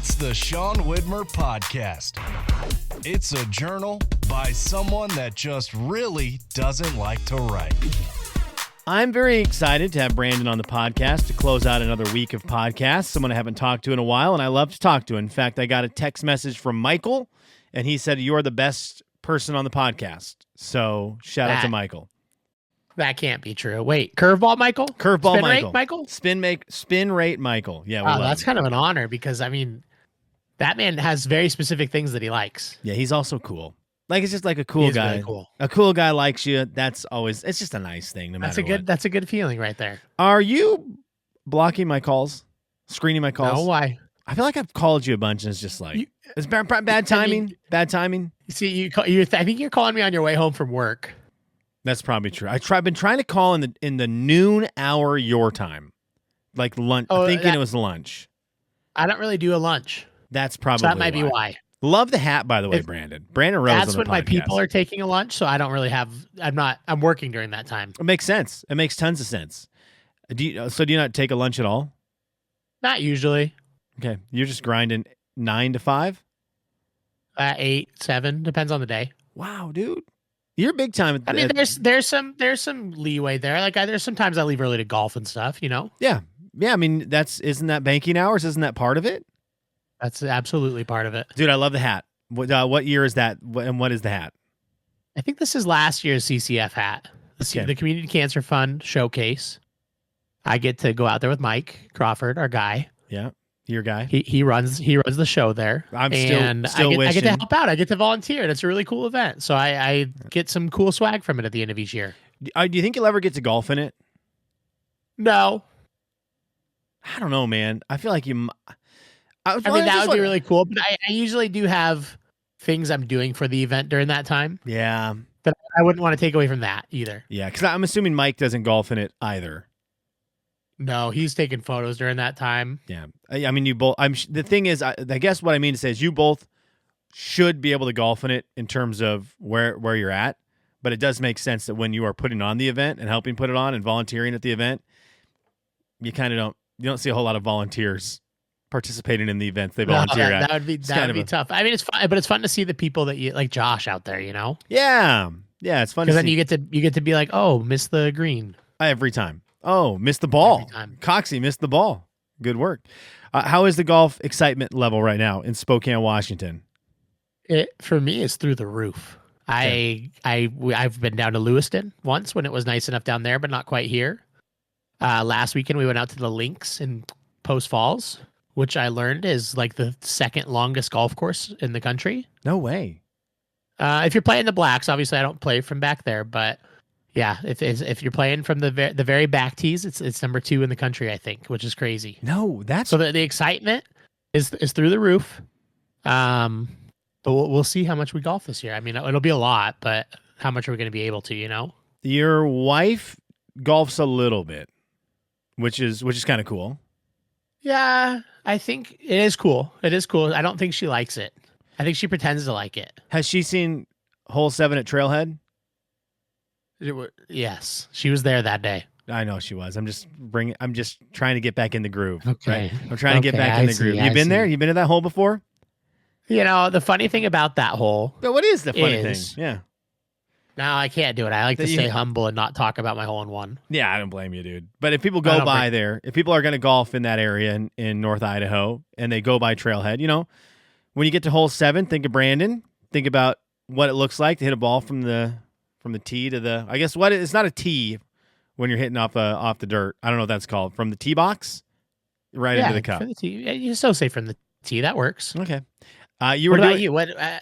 It's the Sean Widmer Podcast. It's a journal by someone that just really doesn't like to write. I'm very excited to have Brandon on the podcast to close out another week of podcasts, someone I haven't talked to in a while, and I love to talk to. In fact, I got a text message from Michael, and he said, "You're the best person on the podcast." So shout out to Michael. That can't be true. Wait, curveball Michael? Curveball Spin Michael. Rate Michael? Spin rate Michael. Yeah, wow, that's kind of an honor because, I mean, that man has very specific things that he likes. Yeah, he's also cool. Like, it's just like a cool guy. Really cool. A cool guy likes you. That's always, it's just a nice thing no matter what. That's a good feeling right there. Are you blocking my calls? Screening my calls? No, why? I feel like I've called you a bunch and it's just like, it's bad timing. Bad timing. You see, I think you're calling me on your way home from work. That's probably true. I've been trying to call in the noon hour your time, like lunch. Thinking it was lunch. I don't really do a lunch. That's probably so that might be why. Love the hat, by the way, Brandon. Brandon Rose. That's when my people are taking a lunch, so I don't really have. I'm working during that time. It makes sense. It makes tons of sense. Do you not take a lunch at all? Not usually. Okay, you're just grinding 9 to 5. 8, 7 depends on the day. Wow, dude. You're big time. I mean, there's some leeway there. Like there's sometimes I leave early to golf and stuff. You know. Yeah. I mean, isn't that banking hours? Isn't that part of it? That's absolutely part of it, dude. I love the hat. What year is that? And what is the hat? I think this is last year's CCF hat. The Community Cancer Fund showcase. I get to go out there with Mike Crawford, our guy. Yeah. Your guy. He runs the show there. I'm still wishing. I get to help out. I get to volunteer, and it's a really cool event. So I get some cool swag from it at the end of each year. Do you think you'll ever get to golf in it? No. I don't know, man. I feel like you. I mean, that would be really cool. But I usually do have things I'm doing for the event during that time. Yeah. But I wouldn't want to take away from that either. Yeah, because I'm assuming Mike doesn't golf in it either. No, he's taking photos during that time. Yeah, I mean, you both. The thing is, I guess what I mean to say is, you both should be able to golf in it in terms of where you're at. But it does make sense that when you are putting on the event and helping put it on and volunteering at the event, you kind of don't see a whole lot of volunteers participating in the events they volunteer at. That would be tough. I mean, it's fun, but it's fun to see the people that you like, Josh out there. You know? Yeah, it's fun because then you get to be like, oh, miss the green every time. Oh, missed the ball. Coxie missed the ball. Good work. How is the golf excitement level right now in Spokane, Washington? For me, it's through the roof. Okay. I've been down to Lewiston once when it was nice enough down there, but not quite here. Last weekend, we went out to the links in Post Falls, which I learned is like the second longest golf course in the country. No way. If you're playing the blacks, obviously I don't play from back there, but yeah, if you're playing from the very back tees, it's number 2 in the country, I think, which is crazy. No, that's so the excitement is through the roof. But we'll see how much we golf this year. I mean, it'll be a lot, but how much are we going to be able to? You know, your wife golfs a little bit, which is kind of cool. Yeah, I think it is cool. It is cool. I don't think she likes it. I think she pretends to like it. Has she seen hole 7 at Trailhead? Yes, she was there that day. I know she was. I'm just trying to get back in the groove. Okay. Right? I'm trying to get back in the groove. You've been there? You've been to that hole before? You know, the funny thing about that hole. But what is the funny thing? Yeah. No, I can't do it. I like to stay humble and not talk about my hole in one. Yeah, I don't blame you, dude. But if people go by there, if people are going to golf in that area in North Idaho and they go by Trailhead, you know, when you get to hole 7, think of Brandon. Think about what it looks like to hit a ball from the tee to the. I guess it's not a tee when you're hitting off the dirt. I don't know what that's called. From the tee box, right into the cup. From the tee. Yeah, you still say from the tee. That works. Okay. What about you?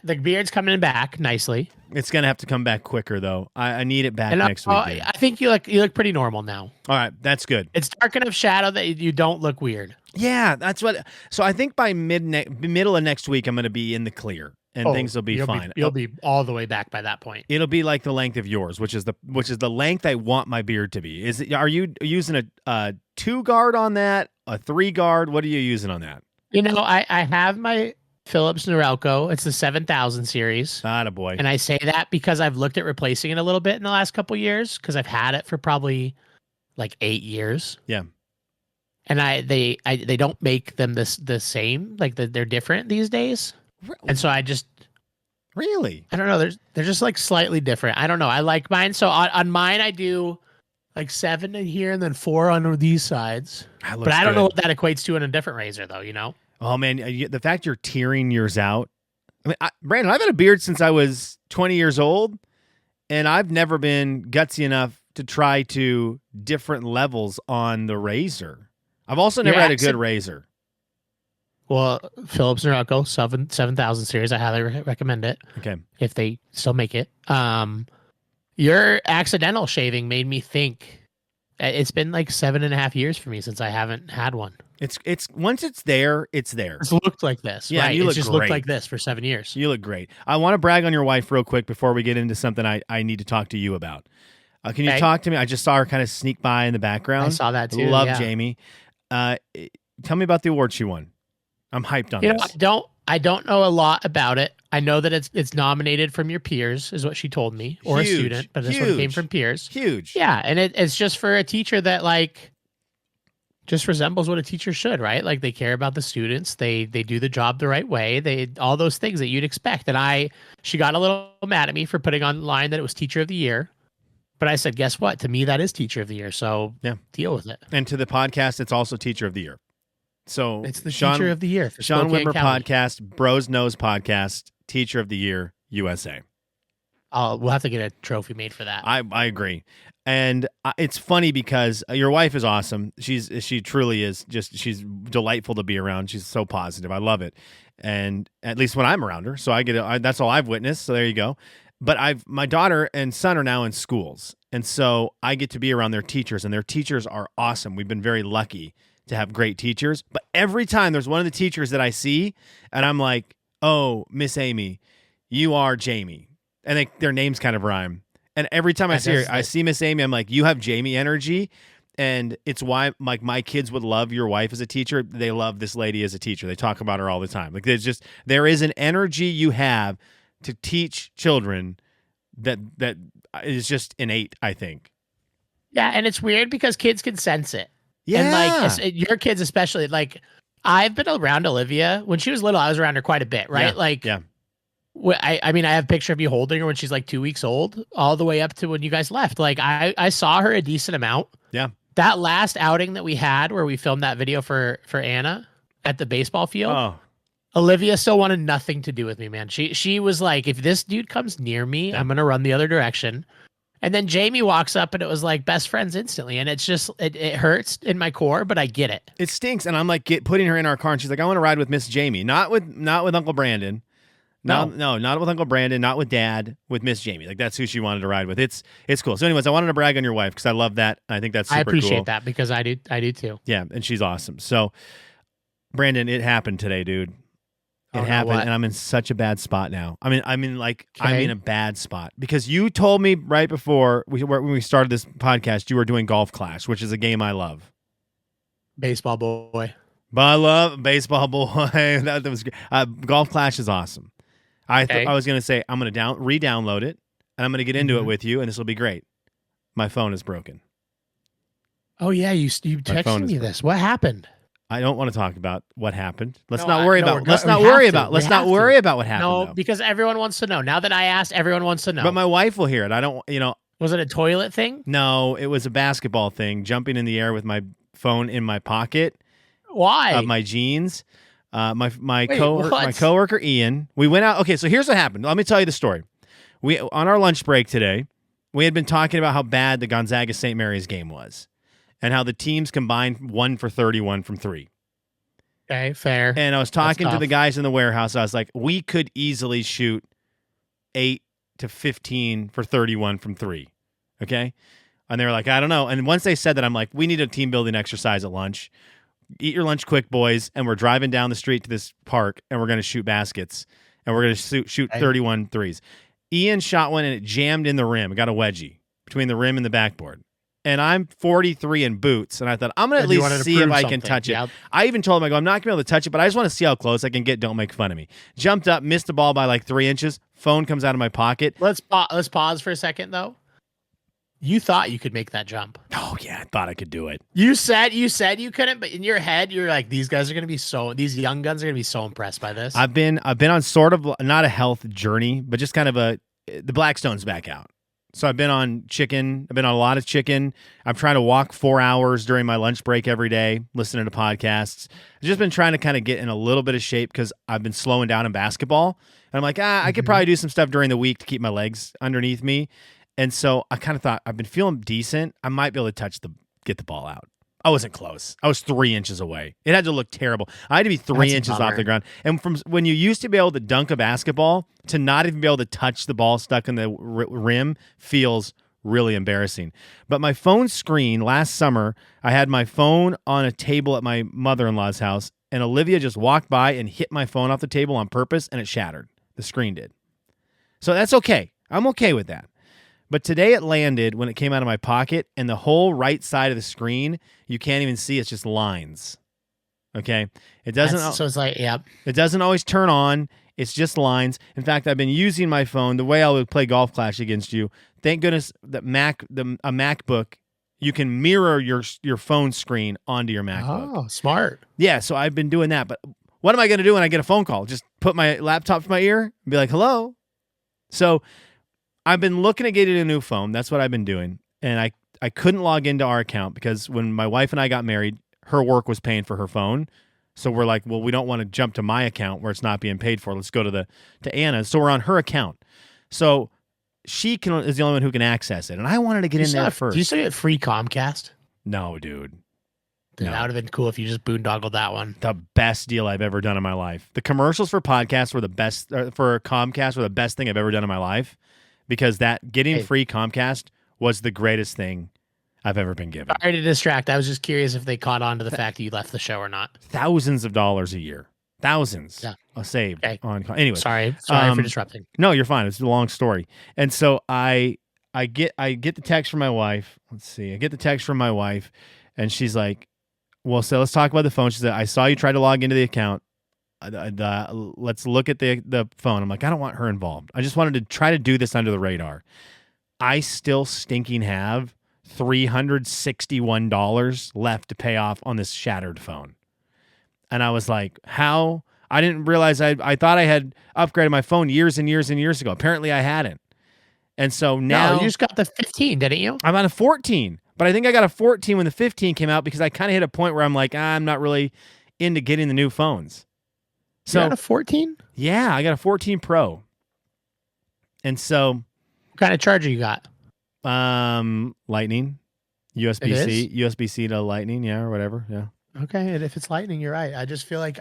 The beard's coming back nicely. It's gonna have to come back quicker though. I need it back next week. I think you look pretty normal now. All right, that's good. It's dark enough shadow that you don't look weird. Yeah, that's what. So I think by middle of next week, I'm gonna be in the clear and things will be fine. You'll be all the way back by that point. It'll be like the length of yours, which is the length I want my beard to be. Are you using a 2 guard on that? A 3 guard? What are you using on that? You know, I have my Philips Norelco. It's the 7000 series. Attaboy. And I say that because I've looked at replacing it a little bit in the last couple years because I've had it for probably like 8 years. Yeah. and they don't make them the same. Like they're different these days. And so I don't know. They're just like slightly different. I don't know. I like mine. So on mine, I do like 7 in here and then 4 on these sides. But I don't know what that equates to in a different razor, though. You know? Oh man, the fact you're tearing yours out. I mean, Brandon, I've had a beard since I was 20 years old, and I've never been gutsy enough to try to different levels on the razor. I've also never had a good razor. Well, Philips Norelco 7000 series, I highly recommend it. Okay. If they still make it. Your accidental shaving made me think. It's been like 7.5 years for me since I haven't had one. It's once it's there, it's there. It's looked like this. Yeah, right? You look just great. Looked like this for 7 years. You look great. I want to brag on your wife real quick before we get into something I need to talk to you about. Can you talk to me? I just saw her kind of sneak by in the background. I saw that too. Love Jamie. Tell me about the award she won. I'm hyped on this. I don't know a lot about it. I know that it's nominated from your peers, is what she told me, or a student, but this one came from peers. Huge. Yeah, and it's just for a teacher that like just resembles what a teacher should, right? Like they care about the students, they do the job the right way, they all those things that you'd expect. And she got a little mad at me for putting online that it was Teacher of the Year. But I said, guess what? To me, that is Teacher of the Year. So deal with it. And to the podcast, it's also Teacher of the Year. So it's the Teacher of the Year. For Sean Spokane Wimmer County. podcast, Bros Knows podcast, Teacher of the Year, USA. We'll have to get a trophy made for that. I agree. And it's funny because your wife is awesome. She truly is she's delightful to be around. She's so positive. I love it. And at least when I'm around her, so that's all I've witnessed. So there you go. But my daughter and son are now in schools. And so I get to be around their teachers, and their teachers are awesome. We've been very lucky to have great teachers. But every time there's one of the teachers that I see, and I'm like, oh, Miss Amy, you are Jamie. And their names kind of rhyme. And every time I see Miss Amy, I'm like, you have Jamie energy. And it's why like my kids would love your wife as a teacher. They love this lady as a teacher. They talk about her all the time. Like there is an energy you have to teach children that is just innate, I think. Yeah, and it's weird because kids can sense it. Yeah. And like your kids especially, like I've been around Olivia. When she was little, I was around her quite a bit, right? I mean, I have a picture of you holding her when she's like 2 weeks old, all the way up to when you guys left. Like I saw her a decent amount. Yeah. That last outing that we had where we filmed that video for Anna at the baseball field. Oh. Olivia still wanted nothing to do with me, man. She was like, if this dude comes near me, I'm going to run the other direction. And then Jamie walks up and it was like best friends instantly. And it's just, it hurts in my core, but I get it. It stinks. And I'm like putting her in our car and she's like, I want to ride with Miss Jamie. Not with Uncle Brandon. No, not with Uncle Brandon, not with Dad, with Miss Jamie. Like that's who she wanted to ride with. It's cool. So anyways, I wanted to brag on your wife because I love that. I think that's super cool. I appreciate that because I do too. Yeah, and she's awesome. So Brandon, it happened today, dude. It happened, and I'm in such a bad spot now. I'm in a bad spot because you told me right before when we started this podcast you were doing Golf Clash, which is a game I love. Baseball boy. But I love Baseball boy. that was Golf Clash is awesome. I was going to say I'm going to re-download it, and I'm going to get into it with you, and this will be great. My phone is broken. Oh yeah, you texted me this. What happened? I don't want to talk about what happened. Let's not worry about what happened. No, though. Because everyone wants to know. Now that I asked, everyone wants to know. But my wife will hear it. I don't, Was it a toilet thing? No, it was a basketball thing, jumping in the air with my phone in my pocket. Why? Of my jeans. My coworker Ian. We went out. Okay, so here's what happened. Let me tell you the story. We on our lunch break today, we had been talking about how bad the Gonzaga St. Mary's game was. And how the teams combined 1 for 31 from 3. Okay, fair. And I was talking to the guys in the warehouse. I was like, we could easily shoot 8 to 15 for 31 from 3. Okay? And they were like, I don't know. And once they said that, I'm like, we need a team building exercise at lunch. Eat your lunch quick, boys. And we're driving down the street to this park, and we're going to shoot baskets. And we're going to shoot 31 threes. Ian shot one, and it jammed in the rim. It got a wedgie between the rim and the backboard. And I'm 43 in boots, and I thought, I'm going to at least see if I can touch it. Yep. I even told him, I go, I'm not going to be able to touch it, but I just want to see how close I can get. Don't make fun of me. Jumped up, missed the ball by like 3 inches. Phone comes out of my pocket. Let's pause for a second, though. You thought you could make that jump. Oh yeah, I thought I could do it. You said you couldn't, but in your head, you're like, these young guns are gonna be so impressed by this. I've been on sort of not a health journey, but just kind of the Blackstone's back out. So I've been on chicken. I've been on a lot of chicken. I'm trying to walk 4 hours during my lunch break every day, listening to podcasts. I've just been trying to kind of get in a little bit of shape because I've been slowing down in basketball. And I'm like, I could probably do some stuff during the week to keep my legs underneath me. And so I kind of thought I've been feeling decent. I might be able to get the ball out. I wasn't close. I was 3 inches away. It had to look terrible. I had to be 3 inches off the ground. And from when you used to be able to dunk a basketball to not even be able to touch the ball stuck in the rim feels really embarrassing. But my phone screen last summer, I had my phone on a table at my mother-in-law's house, and Olivia just walked by and hit my phone off the table on purpose, and it shattered. The screen did. So that's okay. I'm okay with that. But today it landed when it came out of my pocket, and the whole right side of the screen, you can't even see. It's just lines. Okay? It doesn't. So it's like, yep. It doesn't always turn on. It's just lines. In fact, I've been using my phone the way I would play Golf Clash against you. Thank goodness that a MacBook, you can mirror your phone screen onto your MacBook. Oh, smart. Yeah, so I've been doing that. But what am I going to do when I get a phone call? Just put my laptop to my ear and be like, hello? So I've been looking at getting a new phone. That's what I've been doing. And I couldn't log into our account because when my wife and I got married, her work was paying for her phone. So we're like, well, we don't want to jump to my account where it's not being paid for. Let's go to Anna's. So we're on her account. So she is the only one who can access it. And I wanted to get in there first. Did you say it free Comcast? No, dude. That would have been cool if you just boondoggled that one. The best deal I've ever done in my life. The commercials for podcasts were the best, for Comcast were the best thing I've ever done in my life. Because getting free Comcast was the greatest thing I've ever been given. Sorry to distract. I was just curious if they caught on to the fact that you left the show or not. Thousands of dollars a year. Thousands saved. Okay. Anyway. Sorry for disrupting. No, you're fine. It's a long story. And so I get the text from my wife. Let's see. I get the text from my wife, and she's like, well, so let's talk about the phone. She said, I saw you try to log into the account. Let's look at the phone. I'm like, I don't want her involved. I just wanted to try to do this under the radar. I still stinking have $361 left to pay off on this shattered phone. And I was like, how? I didn't realize I thought I had upgraded my phone years and years and years ago. Apparently I hadn't. And so now you just got the 15, didn't you? I'm on a 14, but I think I got a 14 when the 15 came out because I kind of hit a point where I'm like, I'm not really into getting the new phones. So you got a 14? Yeah, I got a 14 Pro. And so what kind of charger you got? Lightning. USB-C to Lightning, yeah, or whatever. Yeah. Okay, and if it's Lightning, you're right. I just feel like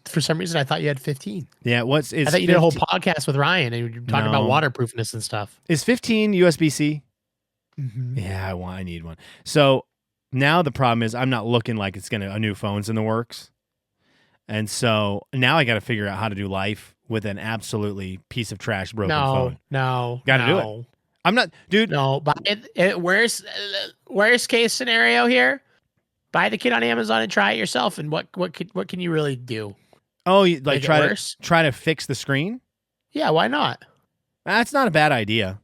for some reason I thought you had 15. Yeah, I thought you 15? Did a whole podcast with Ryan and you were talking about waterproofness and stuff. Is 15 USB-C? Mm-hmm. Yeah, I need one. So now the problem is I'm not looking like it's a new phone's in the works. And so now I got to figure out how to do life with an absolutely piece of trash broken phone. Got to do it. I'm not, dude. No, but worst case scenario here, buy the kit on Amazon and try it yourself. And what can you really do? Oh, like try to fix the screen? Yeah, why not? That's not a bad idea.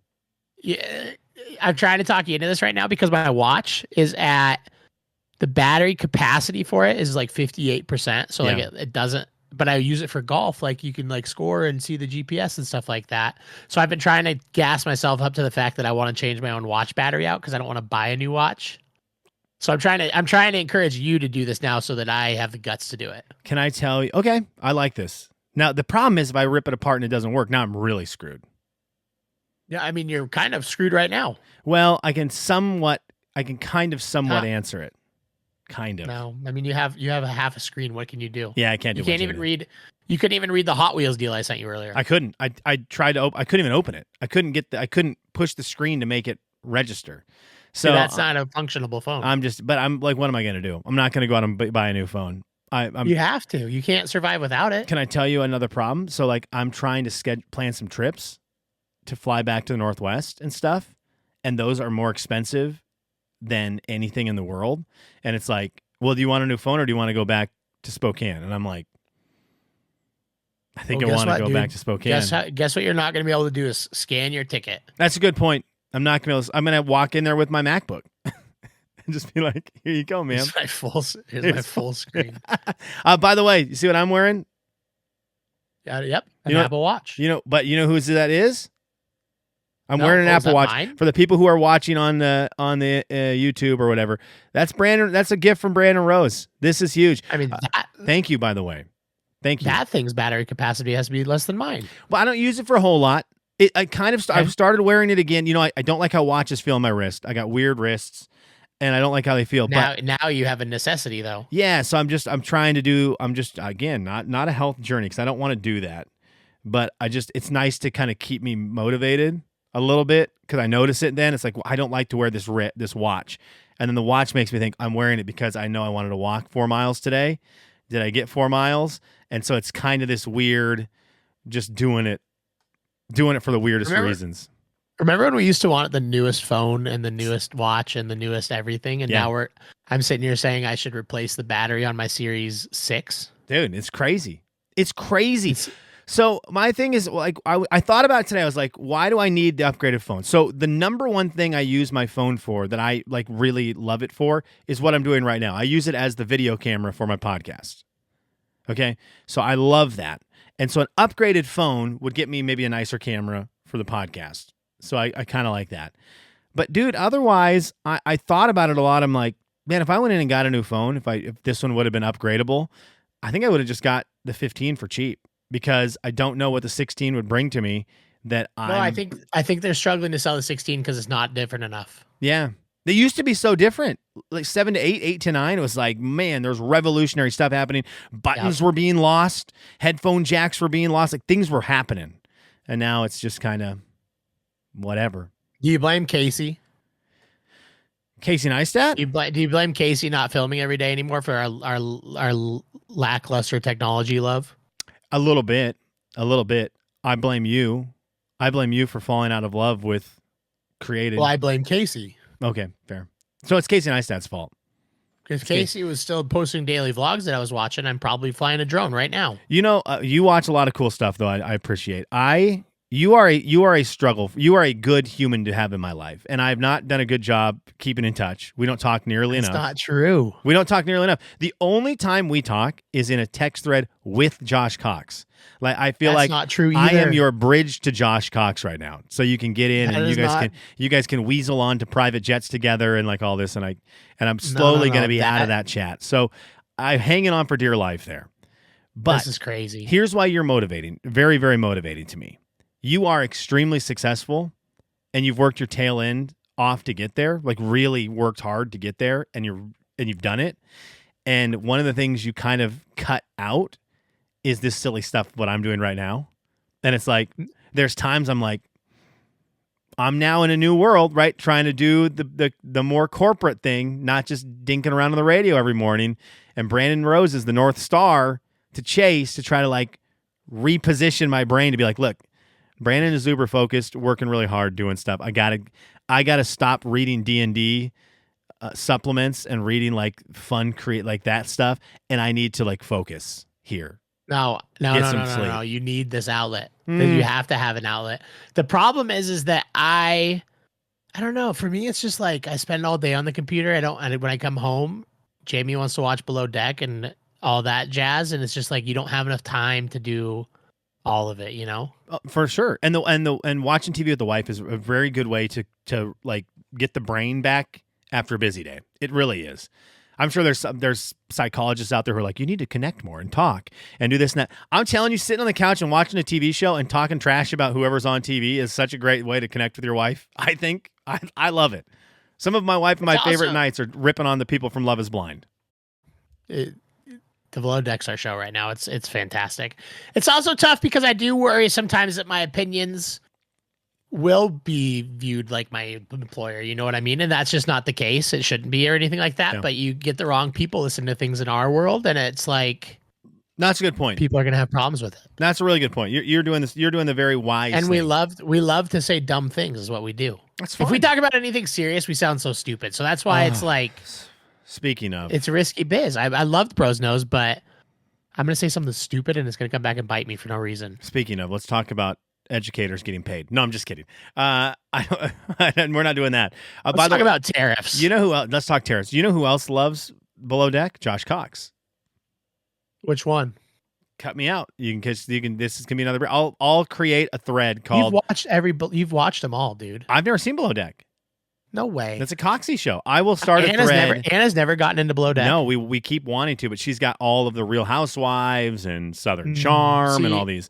Yeah, I'm trying to talk you into this right now because my watch is at the battery capacity for it is like 58%. So like it doesn't, but I use it for golf. Like you can like score and see the GPS and stuff like that. So I've been trying to gas myself up to the fact that I want to change my own watch battery out because I don't want to buy a new watch. So I'm trying to encourage you to do this now so that I have the guts to do it. Can I tell you? Okay, I like this. Now the problem is if I rip it apart and it doesn't work, now I'm really screwed. Yeah, I mean you're kind of screwed right now. Well, I can kind of somewhat answer it. Kind of. No, I mean you have a half a screen. What can you do? Yeah, I can't do. You can't even read. You couldn't even read the Hot Wheels deal I sent you earlier. I couldn't. I tried to. I couldn't even open it. I couldn't push the screen to make it register. So that's not a functionable phone. But I'm like, what am I going to do? I'm not going to go out and buy a new phone. You have to. You can't survive without it. Can I tell you another problem? So like, I'm trying to plan some trips to fly back to the Northwest and stuff, and those are more expensive than anything in the world. And it's like, well, do you want a new phone or do you want to go back to Spokane? And I'm like, I think I want to go back to Spokane. Guess what you're not going to be able to do is scan your ticket. That's a good point. I'm not gonna. I'm gonna walk in there with my MacBook and just be like, "Here you go, man. Here's my full screen." By the way, you see what I'm wearing? Yep. An You know- Apple Watch. But you know whose that is? I'm No, wearing an is Apple that Watch. mine? For the people who are watching on the YouTube or whatever. That's Brandon. That's a gift from Brandon Rose. This is huge. I mean, Thank you, by the way. Thank you. that thing's battery capacity has to be less than mine. Well, I don't use it for a whole lot. I've started wearing it again. You know, I don't like how watches feel on my wrist. I got weird wrists, and I don't like how they feel. Now you have a necessity though. Yeah, so I'm just again not a health journey because I don't want to do that, but it's nice to kind of keep me motivated a little bit because I notice it. Then it's like, well, I don't like to wear this watch, and then the watch makes me think I'm wearing it because I know I wanted to walk 4 miles today. Did I get 4 miles? And so it's kind of this weird, just doing it for the weirdest reasons. Remember when we used to want the newest phone and the newest watch and the newest everything, and now I'm sitting here saying I should replace the battery on my Series 6. Dude, it's crazy. It's crazy. So my thing is, like, I thought about it today. I was like, why do I need the upgraded phone? So the number one thing I use my phone for that I like really love it for is what I'm doing right now. I use it as the video camera for my podcast. Okay, so I love that. And so an upgraded phone would get me maybe a nicer camera for the podcast. So I kind of like that. But dude, otherwise, I thought about it a lot. I'm like, man, if I went in and got a new phone, if this one would have been upgradable, I think I would have just got the 15 for cheap because I don't know what the 16 would bring to me. I think they're struggling to sell the 16 because it's not different enough. Yeah. They used to be so different, like 7 to 8, 8 to 9. It was like, man, there's revolutionary stuff happening. Buttons were being lost. Headphone jacks were being lost. Like things were happening. And now it's just kind of whatever. Do you blame Casey? Casey Neistat? Do you blame Casey not filming every day anymore for our lackluster technology love? A little bit. I blame you. I blame you for falling out of love with creating. Well, I blame Casey. Okay, fair. So it's Casey Neistat's fault. Because Casey was still posting daily vlogs that I was watching. I'm probably flying a drone right now. You know, you watch a lot of cool stuff, though. I appreciate. You are a struggle. You are a good human to have in my life, and I have not done a good job keeping in touch. We don't talk nearly enough. That's not true. We don't talk nearly enough. The only time we talk is in a text thread with Josh Cox. Like I feel That's like not true I either. am your bridge to Josh Cox right now, so you can get in That and you guys can weasel on to private jets together and like all this, and I'm slowly going to be out of that chat. So I'm hanging on for dear life there. But this is crazy. Here's why you're motivating. Very, very motivating to me. You are extremely successful and you've worked your tail end off to get there, like really worked hard to get there and you've done it. And one of the things you kind of cut out is this silly stuff, what I'm doing right now. And it's like, there's times I'm like, I'm now in a new world, right? Trying to do the more corporate thing, not just dinking around on the radio every morning. And Brandon Rose is the North Star to chase, to try to like reposition my brain to be like, look, Brandon is uber focused, working really hard, doing stuff. I gotta stop reading D&D supplements and reading like fun like that stuff, and I need to like focus here. No. You need this outlet. You have to have an outlet. The problem is that I don't know. For me, it's just like I spend all day on the computer. When I come home, Jamie wants to watch Below Deck and all that jazz, and it's just like you don't have enough time to do all of it, you know? For sure. And watching TV with the wife is a very good way to like get the brain back after a busy day. It really is. I'm sure there's psychologists out there who are like, you need to connect more and talk and do this and that. I'm telling you, sitting on the couch and watching a TV show and talking trash about whoever's on TV is such a great way to connect with your wife. I think I love it. Some of my wife and my favorite nights are ripping on the people from Love is Blind. The Below Deck's our show right now. It's fantastic. It's also tough because I do worry sometimes that my opinions will be viewed like my employer. You know what I mean? And that's just not the case. It shouldn't be or anything like that. Yeah. But you get the wrong people listening to things in our world, and it's like that's a good point. People are going to have problems with it. That's a really good point. You're doing this. You're doing the very wise. And thing. we love to say dumb things. Is what we do. That's fine. If we talk about anything serious, we sound so stupid. So that's why it's like. Speaking of, it's a risky biz. I love the Pros Knows, but I'm going to say something stupid and it's going to come back and bite me for no reason. Speaking of, let's talk about educators getting paid. No, I'm just kidding. We're not doing that. Let's talk about tariffs. You know who else? Let's talk tariffs. You know who else loves Below Deck? Josh Cox. Which one? Cut me out. You can. This is gonna be another. I'll create a thread called. You've watched them all, dude. I've never seen Below Deck. No way. That's a Coxie show. I will start a thread. Anna's never gotten into Below Deck. No, we keep wanting to, but she's got all of the Real Housewives and Southern Charm and all these.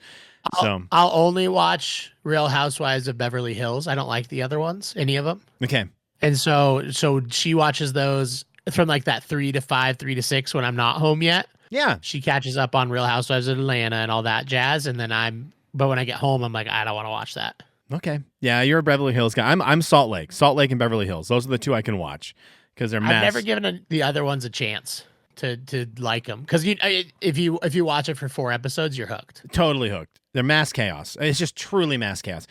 I'll only watch Real Housewives of Beverly Hills. I don't like the other ones, any of them. Okay. And so she watches those from like that 3 to 5, 3 to 6 when I'm not home yet. Yeah. She catches up on Real Housewives of Atlanta and all that jazz. And then but when I get home, I'm like, I don't want to watch that. Okay. Yeah, you're a Beverly Hills guy. I'm Salt Lake and Beverly Hills. Those are the two I can watch because they're mass. I've never given the other ones a chance to like them because if you watch it for 4 episodes, you're hooked. Totally hooked. They're mass chaos. It's just truly mass chaos.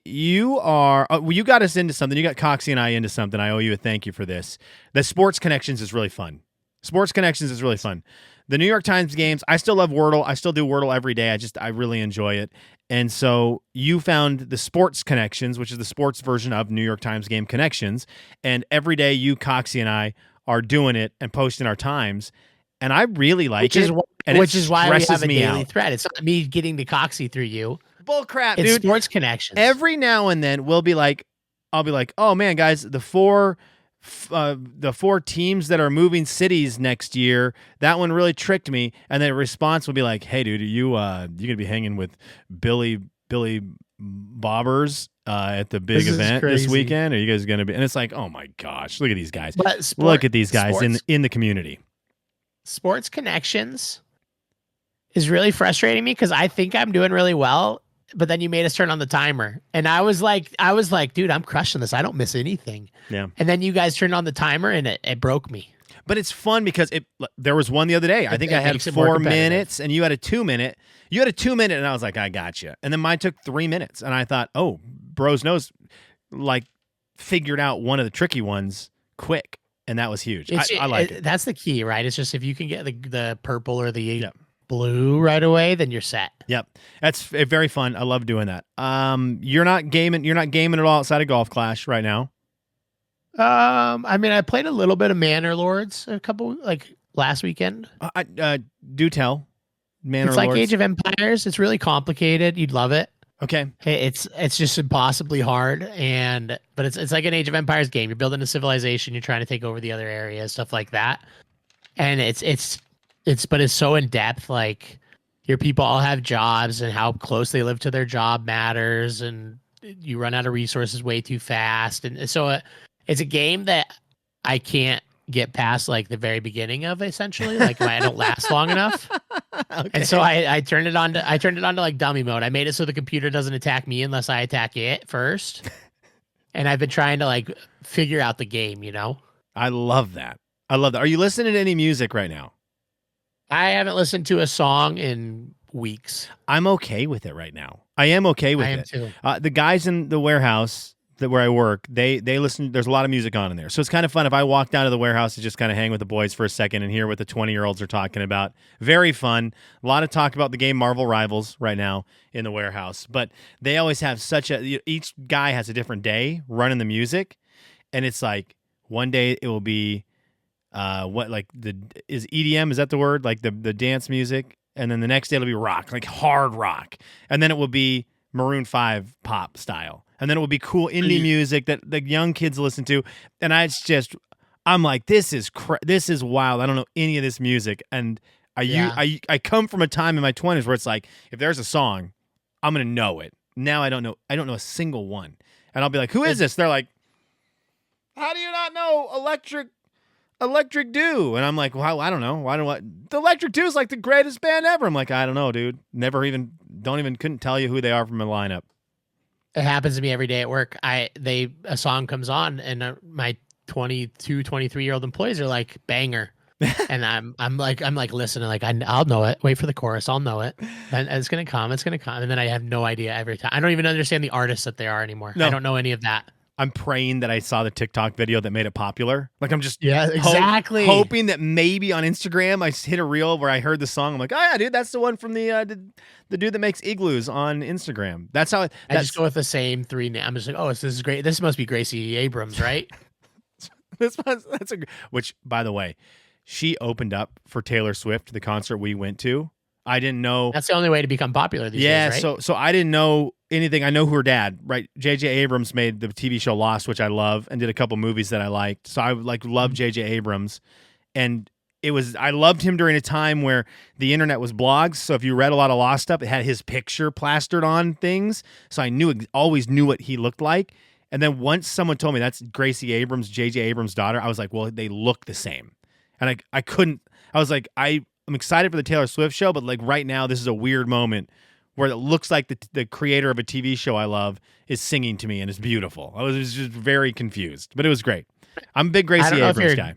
You got us into something. You got Coxie and I into something. I owe you a thank you for this. The Sports Connections is really fun. Sports Connections is really fun. The New York Times games, I still love Wordle. I still do Wordle every day. I really enjoy it. And so you found the Sports Connections, which is the sports version of New York Times game Connections. And every day you, Coxie, and I are doing it and posting our times. And I really like it. Which is why we have a daily thread. It's not me getting to Coxie through you. Bull crap, it's dude. Sports Connections. Every now and then I'll be like, oh man, guys, the four teams that are moving cities next year, that one really tricked me. And then the response will be like, hey, dude, you gonna be hanging with Billy Bobbers at the big event this weekend? Are you guys gonna be? And it's like, oh my gosh, look at these guys. Look at these guys in the community. Sports Connections is really frustrating me because I think I'm doing really well, but then you made us turn on the timer. And I was like, dude, I'm crushing this. I don't miss anything. Yeah. And then you guys turned on the timer and it broke me. But it's fun because there was one the other day. I think I had 4 minutes and you had a 2 minute. You had a 2 minute and I was like, I got you. And then mine took 3 minutes. And I thought, oh, Bros Knows figured out one of the tricky ones quick. And that was huge. I like it. That's the key, right? It's just if you can get the purple or the blue right away, then you're set. Yep. That's very fun. I love doing that. You're not gaming at all outside of Golf Clash right now. I mean, I played a little bit of Manor Lords last weekend. Do tell. Manor Lords. It's like Age of Empires. It's really complicated. You'd love it. Okay. It's just impossibly hard, but it's like an Age of Empires game. You're building a civilization. You're trying to take over the other areas, stuff like that. And it's so in depth. Like your people all have jobs, and how close they live to their job matters. And you run out of resources way too fast. And so it's a game that I can't get past like the very beginning of, essentially. Like I don't last long enough. Okay. And so I turned it on to like dummy mode. I made it so the computer doesn't attack me unless I attack it first. And I've been trying to like figure out the game, you know? I love that. Are you listening to any music right now? I haven't listened to a song in weeks. I'm okay with it right now. I am okay with it. Too. The guys in the warehouse where I work, they listen. There's a lot of music on in there, so it's kind of fun if I walk down to the warehouse to just kind of hang with the boys for a second and hear what the 20-year-olds are talking about. Very fun. A lot of talk about the game Marvel Rivals right now in the warehouse, but they always have each guy has a different day running the music, and it's like one day it will be is EDM, is that the word? Like the dance music, and then the next day it'll be rock, like hard rock, and then it will be Maroon 5 pop style. And then it will be cool indie music that the young kids listen to. And I'm like, this is wild. I don't know any of this music. And I come from a time in my 20s where it's like, if there's a song, I'm going to know it. Now I don't know a single one. And I'll be like, who is this? They're like, how do you not know Electric Dew? And I'm like, well, I don't know. The Electric Dew is like the greatest band ever. I'm like, I don't know, dude. Couldn't tell you who they are from a lineup. It happens to me every day at work. A song comes on and my 22, 23-year-old employees are like, banger. And I'm like listening, like I'll know it. Wait for the chorus. I'll know it. And it's going to come. And then I have no idea every time. I don't even understand the artists that they are anymore. No. I don't know any of that. I'm praying that I saw the TikTok video that made it popular. Like I'm just exactly hoping that maybe on Instagram I hit a reel where I heard the song. I'm like, oh yeah, dude, that's the one from the dude that makes igloos on Instagram. That's how I just go with the same 3 names. I'm just like, oh, this is great. This must be Gracie Abrams, right? Which, by the way, she opened up for Taylor Swift, the concert we went to. I didn't know. That's the only way to become popular these days, right? So I didn't know anything. I know who her dad, right? J.J. Abrams made the TV show Lost, which I love, and did a couple movies that I liked. So I love J.J. Abrams, and I loved him during a time where the internet was blogs. So if you read a lot of Lost stuff, it had his picture plastered on things. So I always knew what he looked like. And then once someone told me that's Gracie Abrams, J.J. Abrams' daughter, I was like, well, they look the same, and I couldn't. I was like, I'm excited for the Taylor Swift show, but like right now, this is a weird moment where it looks like the creator of a TV show I love is singing to me, and it's beautiful. I was just very confused, but it was great. I'm a big Gracie Abrams guy.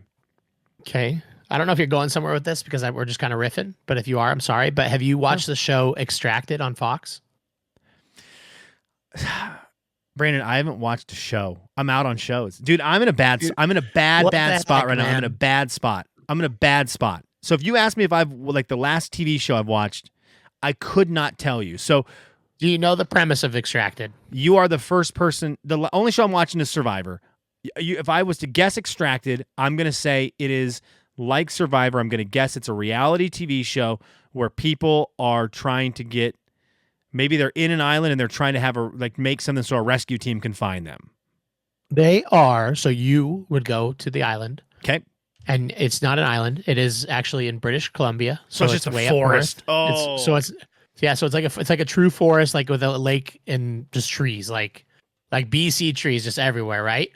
Okay. I don't know if you're going somewhere with this because we're just kind of riffing, but if you are, I'm sorry. But have you watched the show Extracted on Fox? Brandon, I haven't watched a show. I'm out on shows. Dude, I'm in a bad spot right now. I'm in a bad spot. So if you ask me if I've, like, the last TV show I've watched, I could not tell you. So do you know the premise of Extracted? You are the first person. The only show I'm watching is Survivor. If I was to guess Extracted, I'm going to say it is like Survivor. I'm going to guess it's a reality TV show where people are trying to get, maybe they're in an island and they're trying to make something so a rescue team can find them. They are. So you would go to the island. Okay. And it's not an island. It is actually in British Columbia. So it's just a forest. So it's like a true forest, like with a lake and just trees, like BC trees just everywhere, right?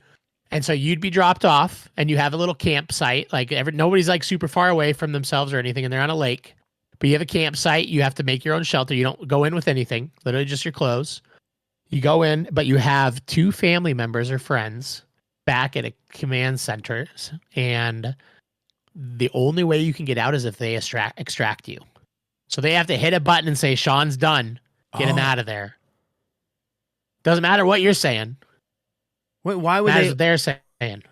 And so you'd be dropped off, and you have a little campsite. Like nobody's like super far away from themselves or anything, and they're on a lake. But you have a campsite. You have to make your own shelter. You don't go in with anything, literally just your clothes. You go in, but you have 2 family members or friends back at a command center, and the only way you can get out is if they extract you. So they have to hit a button and say, Sean's done. Get him out of there. Doesn't matter what you're saying. Wait, why would they? What they're saying.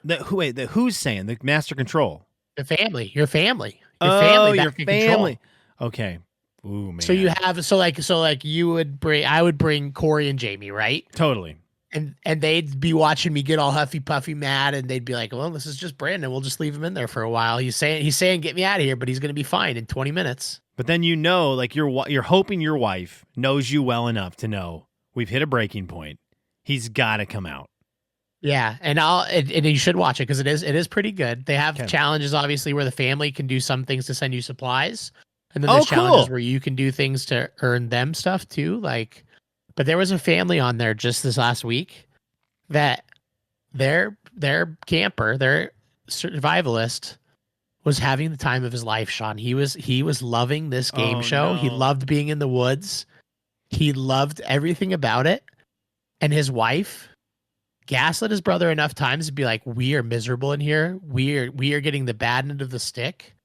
Who's saying? The master control. The family. Your family. Your family. Okay. Ooh, man. So you have I would bring Corey and Jamie, right? Totally. And they'd be watching me get all huffy puffy mad, and they'd be like, well, this is just Brandon. We'll just leave him in there for a while. He's saying get me out of here, but he's going to be fine in 20 minutes. But then like you're hoping your wife knows you well enough to know we've hit a breaking point. He's got to come out. Yeah, and you should watch it because it is pretty good. They have challenges obviously where the family can do some things to send you supplies, and then there's challenges where you can do things to earn them stuff too, like. But there was a family on there just this last week that their camper, their survivalist, was having the time of his life, Sean. He was loving this game show. No. He loved being in the woods. He loved everything about it. And his wife gaslit his brother enough times to be like, we are miserable in here. We are getting the bad end of the stick.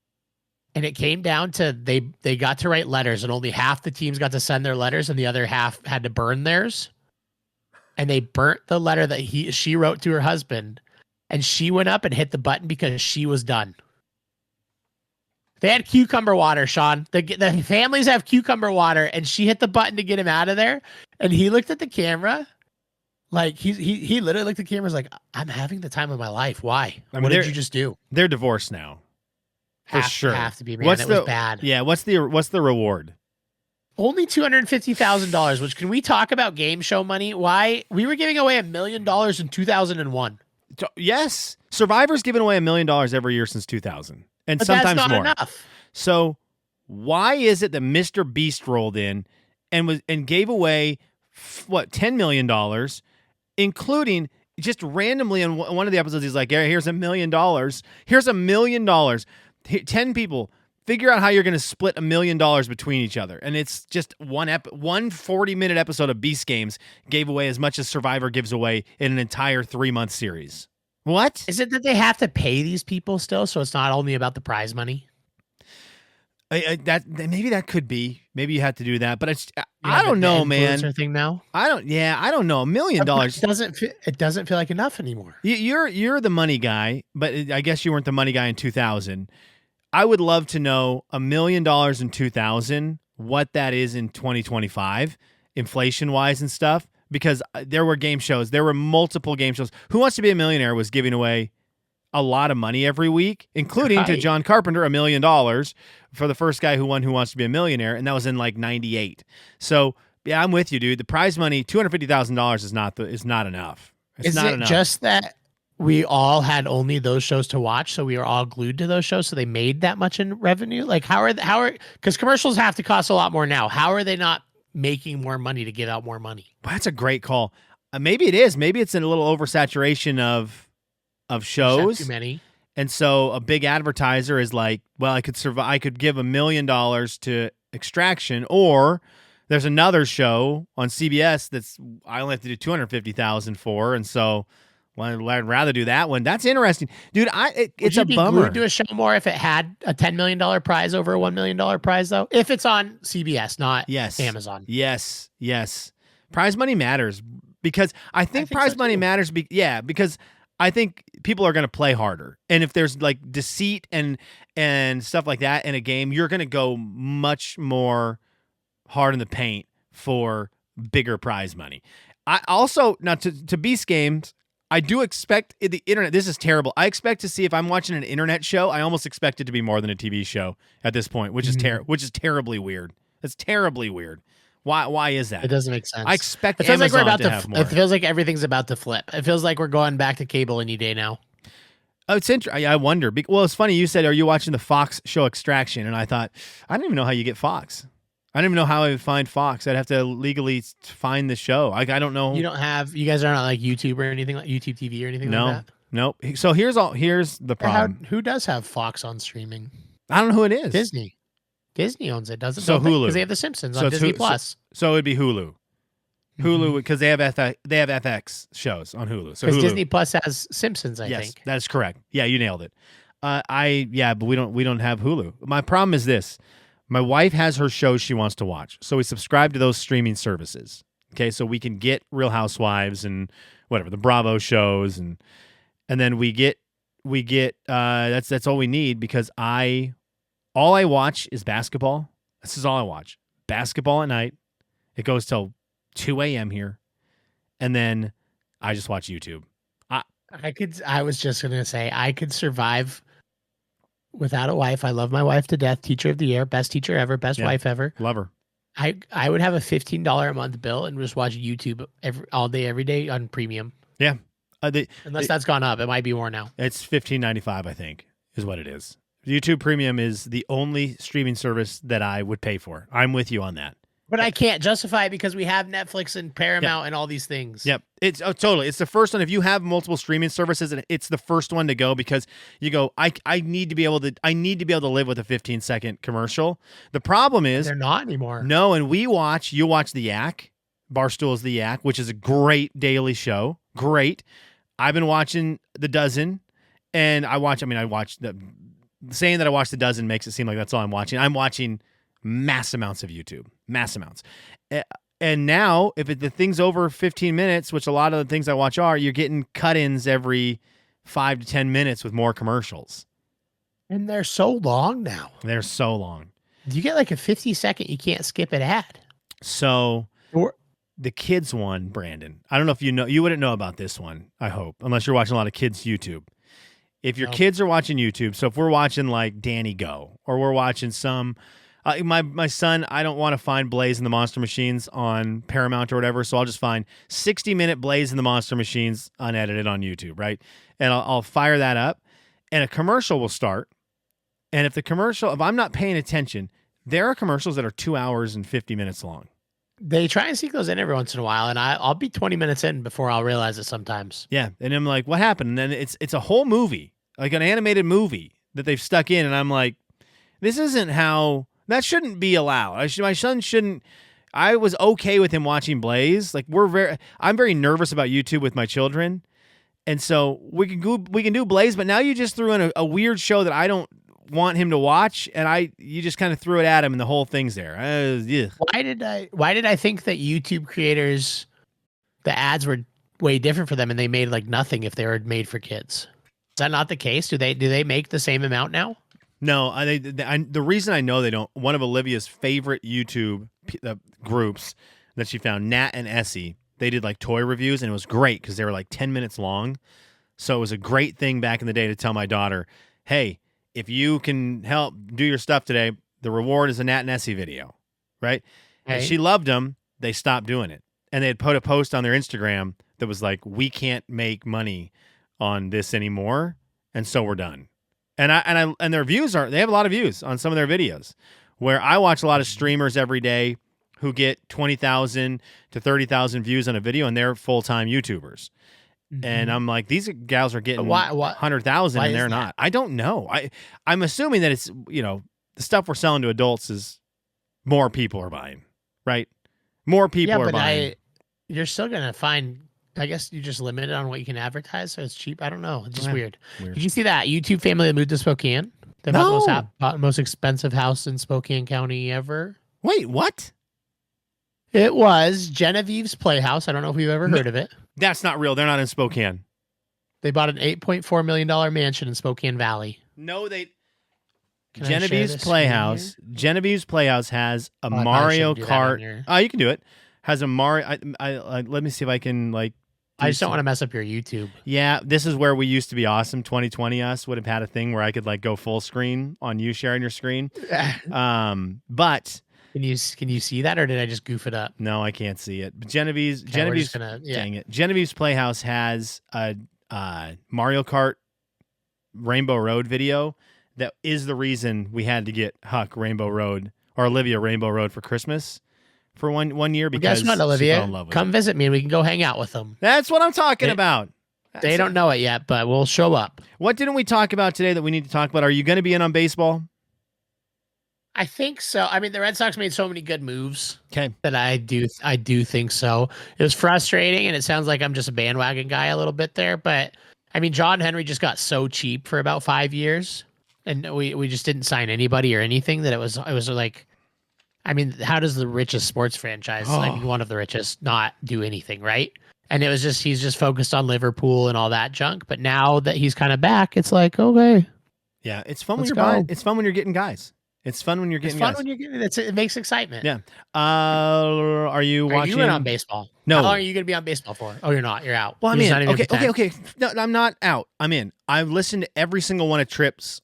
And it came down to they got to write letters, and only half the teams got to send their letters, and the other half had to burn theirs. And they burnt the letter that she wrote to her husband, and she went up and hit the button because she was done. They had cucumber water, Sean. The families have cucumber water, and she hit the button to get him out of there. And he looked at the camera, like he literally looked at the camera, was like, "I'm having the time of my life. Why? What did you just do?" They're divorced now. For sure. Have to be, man. It was bad. Yeah, what's the reward? Only $250,000, which, can we talk about game show money? Why? We were giving away $1 million in 2001. Yes. Survivor's given away $1 million every year since 2000. And but sometimes that's not more. Enough. So why is it that Mr. Beast rolled in and gave away $10 million, including just randomly in one of the episodes, he's like, here's $1 million. Here's $1 million. 10 people, figure out how you're going to split $1 million between each other. And it's just one 40-minute episode of Beast Games gave away as much as Survivor gives away in an entire 3-month series. What? Is it that they have to pay these people still, so it's not only about the prize money? Maybe that could be. Maybe you have to do that, but I don't know, man. Influencer thing now. I don't know. $1 million It doesn't feel like enough anymore. You're the money guy, but I guess you weren't the money guy in 2000. I would love to know $1 million in 2000, what that is in 2025, inflation wise and stuff, because there were game shows. There were multiple game shows. Who Wants to Be a Millionaire was giving away a lot of money every week, including to John Carpenter, $1 million for the first guy who won Who Wants to Be a Millionaire. And that was in like 98. So yeah, I'm with you, dude. The prize money, $250,000 is not enough. It's not enough. Just that we all had only those shows to watch, so we were all glued to those shows, so they made that much in revenue? Like how are because commercials have to cost a lot more now. How are they not making more money to give out more money? Well, that's a great call. Maybe it is. Maybe it's a little oversaturation of shows. Too many. And so a big advertiser is like, well, I could survive. I could give $1 million to Extraction, or there's another show on CBS that's I only have to do $250,000 for, and so I'd rather do that one. That's interesting, dude. It's a bummer. Would you do a show more if it had a $10 million prize over a $1 million prize, though? If it's on CBS, not Amazon. Yes. Prize money matters because I think prize money matters. Because I think people are going to play harder, and if there's like deceit and stuff like that in a game, you're going to go much more hard in the paint for bigger prize money. I also now to Beast Games. I do expect the internet. This is terrible. I expect to see if I'm watching an internet show. I almost expect it to be more than a TV show at this point, which is terribly weird. It's terribly weird. Why is that? It doesn't make sense. I expect it feels Amazon like we're about to have more. It feels like everything's about to flip. It feels like we're going back to cable any day now. Oh, it's interesting. I wonder. Well, it's funny. You said, "Are you watching the Fox show Extraction?" And I thought, I don't even know how you get Fox. I don't even know how I would find Fox. I'd have to legally find the show. I don't know. You guys are not like YouTube or anything like YouTube TV or anything like that? Nope. So here's the problem. Who does have Fox on streaming? I don't know who it is. Disney. Disney owns it, doesn't it? So Hulu. Because they have The Simpsons on Disney Plus. So it'd be Hulu. Hulu, because they have FX shows on Hulu. So because Disney Plus has Simpsons, I think. Yes, that's correct. Yeah, you nailed it. But we don't have Hulu. My problem is this. My wife has her shows she wants to watch. So we subscribe to those streaming services. Okay, so we can get Real Housewives and whatever, the Bravo shows, and then we get that's all we need, because all I watch is basketball. This is all I watch. Basketball at night. It goes till 2 a.m. here. And then I just watch YouTube. I was just gonna say I could survive without a wife. I love my wife to death. Teacher of the year, best teacher ever, best wife ever. Love her. I would have a $15 a month bill and just watch YouTube all day, every day on premium. Yeah. Unless that's gone up. It might be more now. It's $15.95, I think, is what it is. YouTube Premium is the only streaming service that I would pay for. I'm with you on that. But I can't justify it because we have Netflix and Paramount and all these things. Yep. Totally. It's the first one. If you have multiple streaming services, it's the first one to go, because you go, I need to be able to live with a 15-second commercial. The problem is they're not anymore. No, and you watch The Yak. Barstool's The Yak, which is a great daily show. Great. I've been watching The Dozen, and saying that I watch The Dozen makes it seem like that's all I'm watching. I'm watching mass amounts of YouTube. Mass amounts. And now, if the thing's over 15 minutes, which a lot of the things I watch are, you're getting cut-ins every 5 to 10 minutes with more commercials. And they're so long now. They're so long. You get like a 50-second, you can't skip an ad. So the kids one, Brandon, I don't know if you wouldn't know about this one, I hope, unless you're watching a lot of kids' YouTube. If your kids are watching YouTube, so if we're watching like Danny Go, or we're watching some... my son, I don't want to find Blaze and the Monster Machines on Paramount or whatever, so I'll just find 60-minute Blaze and the Monster Machines unedited on YouTube, right? And I'll fire that up, and a commercial will start. And if I'm not paying attention, there are commercials that are 2 hours and 50 minutes long. They try and sneak those in every once in a while, and I'll be 20 minutes in before I'll realize it sometimes. Yeah, and I'm like, what happened? And then it's a whole movie, like an animated movie that they've stuck in, and I'm like, this isn't how... That shouldn't be allowed. My son shouldn't. I was okay with him watching Blaze. Like I'm very nervous about YouTube with my children, and so we can do Blaze. But now you just threw in a weird show that I don't. want him to watch, and you just kind of threw it at him, and the whole thing's there. Yeah. Why did I think that YouTube creators, the ads were way different for them, and they made like nothing if they were made for kids? Is that not the case? Do they make the same amount now? No, the reason I know they don't. One of Olivia's favorite YouTube groups that she found, Nat and Essie, they did like toy reviews, and it was great because they were like 10 minutes long. So it was a great thing back in the day to tell my daughter, hey, if you can help do your stuff today, the reward is a Nat and Essie video, right? Hey. And she loved them. They stopped doing it. And they had put a post on their Instagram that was like, we can't make money on this anymore, and so we're done. And their views they have a lot of views on some of their videos, where I watch a lot of streamers every day who get 20,000 to 30,000 views on a video, and they're full-time YouTubers. Mm-hmm. And I'm like, these gals are getting 100,000 and they're not. I don't know. I'm assuming that it's, the stuff we're selling to adults is more people are buying, right? More people are buying. You're still going to find, I guess you're just limited on what you can advertise, so it's cheap. I don't know. It's just weird. Did you see that YouTube family that moved to Spokane? They bought the most expensive house in Spokane County ever. Wait, what? It was Genevieve's Playhouse. I don't know if you've ever heard of it. That's not real. They're not in Spokane. They bought an $8.4 million mansion in Spokane Valley. No, Genevieve's Playhouse. Genevieve's Playhouse has a Mario Kart. Oh, you can do it. Has a Mario. Let me see if I can I just don't want to mess up your YouTube. Yeah, this is where we used to be awesome. 2020 us would have had a thing where I could go full screen on you sharing your screen. But can you see that, or did I just goof it up? No, I can't see it. But dang it. Genevieve's Playhouse has a Mario Kart Rainbow Road video that is the reason we had to get Huck Rainbow Road or Olivia Rainbow Road for Christmas for one year because guess what, Olivia? She fell in love with Come visit me and we can go hang out with them. That's what I'm talking about. They don't know it yet, but we'll show up. What didn't we talk about today that we need to talk about? Are you going to be in on baseball? I think so. I mean, the Red Sox made so many good moves. Okay. That I do think so. It was frustrating, and it sounds like I'm just a bandwagon guy a little bit there. But I mean, John Henry just got so cheap for about 5 years, and we just didn't sign anybody or anything. That it was like, I mean, how does the richest sports franchise, I mean, one of the richest, not do anything, right? And it was just he's just focused on Liverpool and all that junk. But now that he's kind of back, it's like, okay, yeah, it's fun when you're buying. It's fun when you're getting guys. It's fun when you're getting guys. It makes excitement. Yeah. Are you watching? Are you in on baseball? No. How long are you going to be on baseball for? Oh, you're not. You're out. Well, I'm in. Okay. No, I'm not out. I'm in. I've listened to every single one of Tripp's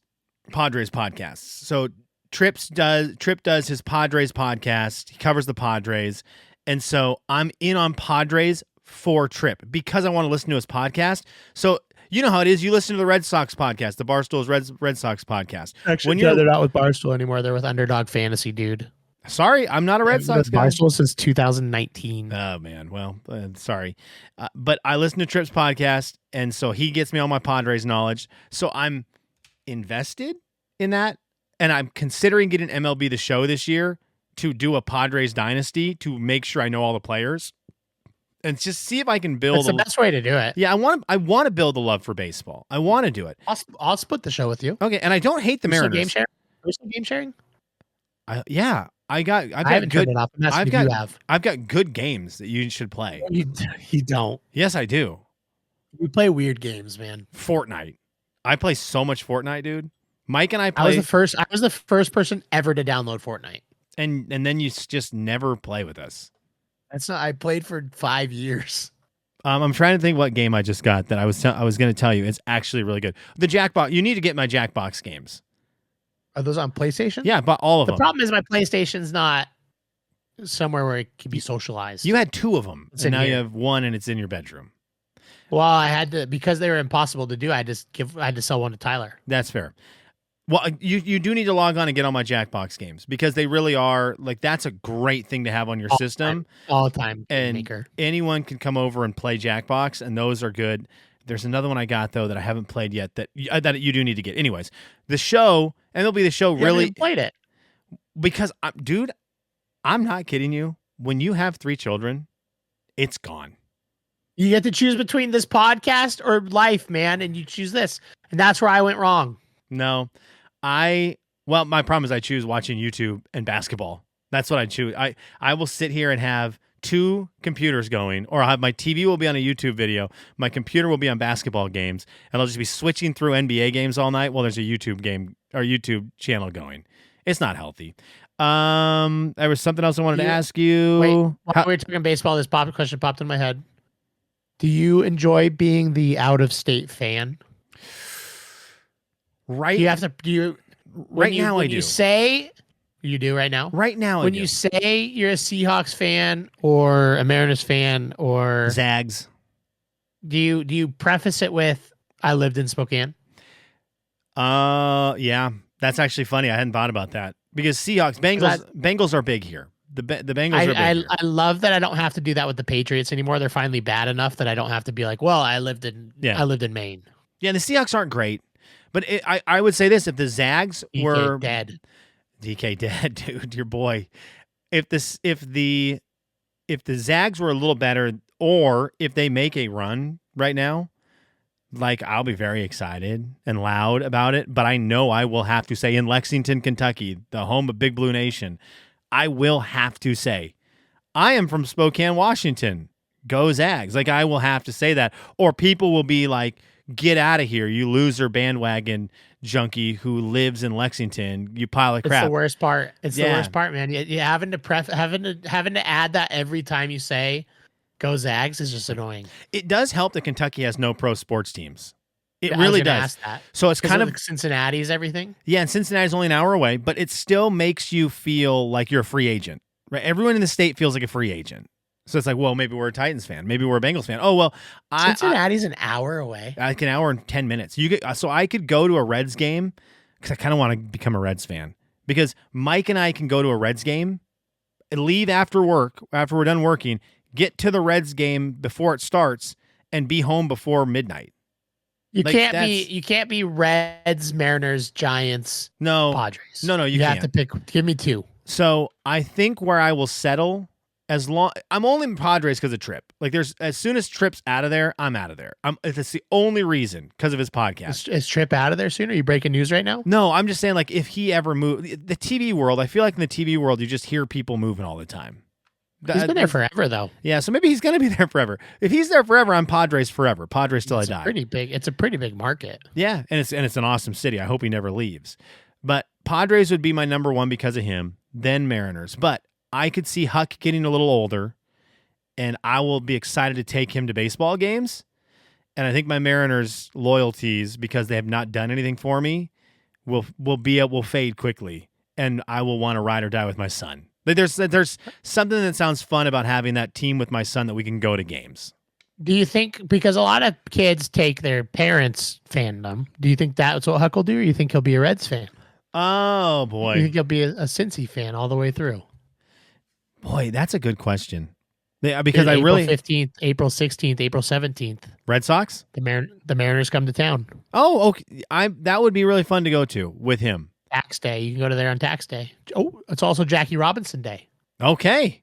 Padres podcasts. So Tripp does his Padres podcast. He covers the Padres. And so I'm in on Padres for Tripp because I want to listen to his podcast. So you know how it is. You listen to the Red Sox podcast, the Barstool's Red Sox podcast. Actually, they're not with Barstool anymore. They're with Underdog Fantasy, dude. Sorry, I'm not a Red Sox guy. Barstool since 2019. Oh, man. Well, sorry. But I listen to Tripp's podcast, and so he gets me all my Padres knowledge. So I'm invested in that, and I'm considering getting MLB The Show this year to do a Padres dynasty to make sure I know all the players. And just see if I can build. That's the best way to do it. Yeah, I want to build a love for baseball. I want to do it. I'll split the show with you. Okay, and I don't hate the Mariners. Game sharing? Game sharing? I've got good games that you should play. You don't. Yes, I do. We play weird games, man. Fortnite. I play so much Fortnite, dude. Mike and I play. I was the first person ever to download Fortnite. And then you just never play with us. I played for 5 years. I'm trying to think what game I just got that I was going to tell you. It's actually really good. The Jackbox. You need to get my Jackbox games. Are those on PlayStation? Yeah, but all of them. The problem is my PlayStation's not somewhere where it can be socialized. You had 2 of them, and now you have 1, and it's in your bedroom. Well, I had to, because they were impossible to do. I had to sell one to Tyler. That's fair. Well, you do need to log on and get all my Jackbox games because they really are that's a great thing to have on your system. All the time. And anyone can come over and play Jackbox, and those are good. There's another one I got, though, that I haven't played yet that you do need to get. Anyways, the show, and it'll be the show you really. Haven't played it. Because, dude, I'm not kidding you. When you have 3 children, it's gone. You get to choose between this podcast or life, man, and you choose this. And that's where I went wrong. No. Well, my problem is I choose watching YouTube and basketball. That's what I choose. I will sit here and have two computers going, or I'll have my TV will be on a YouTube video, my computer will be on basketball games, and I'll just be switching through NBA games all night while there's a YouTube game or YouTube channel going. It's not healthy. There was something else I wanted to ask you. Wait, while we were talking baseball, this question popped in my head. Do you enjoy being the out-of-state fan? Right. You have to. Right now, I do. You say you do right now. Right now, when you say you're a Seahawks fan or a Mariners fan or Zags, do you preface it with "I lived in Spokane"? Yeah, that's actually funny. I hadn't thought about that because Bengals are big here. The Bengals are big here. I love that I don't have to do that with the Patriots anymore. They're finally bad enough that I don't have to be like, well, I lived in Maine. Yeah, the Seahawks aren't great. But I would say this: if the Zags were dead, DK dead, dude, your boy. If the Zags were a little better, or if they make a run right now, like I'll be very excited and loud about it. But I know I will have to say in Lexington, Kentucky, the home of Big Blue Nation, I will have to say, I am from Spokane, Washington. Go Zags! Like I will have to say that, or people will be like, get out of here, you loser bandwagon junkie who lives in Lexington, you pile of crap. It's the worst part. It's the worst part, man. You having to add that every time you say "Go Zags" is just annoying. It does help that Kentucky has no pro sports teams. It really does. So it's kind of Cincinnati's everything. Yeah, and Cincinnati's only an hour away, but it still makes you feel like you're a free agent, right? Everyone in the state feels like a free agent. So it's like, well, maybe we're a Titans fan. Maybe we're a Bengals fan. Oh, well, Cincinnati's an hour away. Like an hour and 10 minutes. So I could go to a Reds game because I kind of want to become a Reds fan. Because Mike and I can go to a Reds game, leave after work, after we're done working, get to the Reds game before it starts, and be home before midnight. You can't be Reds, Mariners, Giants, Padres. No, you have can't. to pick. Give me two. So I think where I will settle. I'm only Padres because of Tripp. Like as soon as Tripp's out of there, I'm out of there. It's the only reason because of his podcast. Is Tripp out of there soon? Are you breaking news right now? No, I'm just saying like if he ever moved, the TV world, I feel like in the TV world, you just hear people moving all the time. He's been there forever though. Yeah, so maybe he's going to be there forever. If he's there forever, I'm Padres forever. Padres till I die. It's a pretty big market. Yeah, and it's an awesome city. I hope he never leaves. But Padres would be my number one because of him, then Mariners. But I could see Huck getting a little older, and I will be excited to take him to baseball games. And I think my Mariners loyalties, because they have not done anything for me, will fade quickly, and I will want to ride or die with my son. Like there's something that sounds fun about having that team with my son that we can go to games. Do you think, because a lot of kids take their parents' fandom, do you think that's what Huck will do, or you think he'll be a Reds fan? Oh boy, you think he'll be a Cincy fan all the way through? Boy, that's a good question. Because April 15th, April 16th, April 17th. Red Sox? The Mariners come to town. Oh, okay. That would be really fun to go to with him. Tax day. You can go to there on tax day. Oh, it's also Jackie Robinson Day. Okay.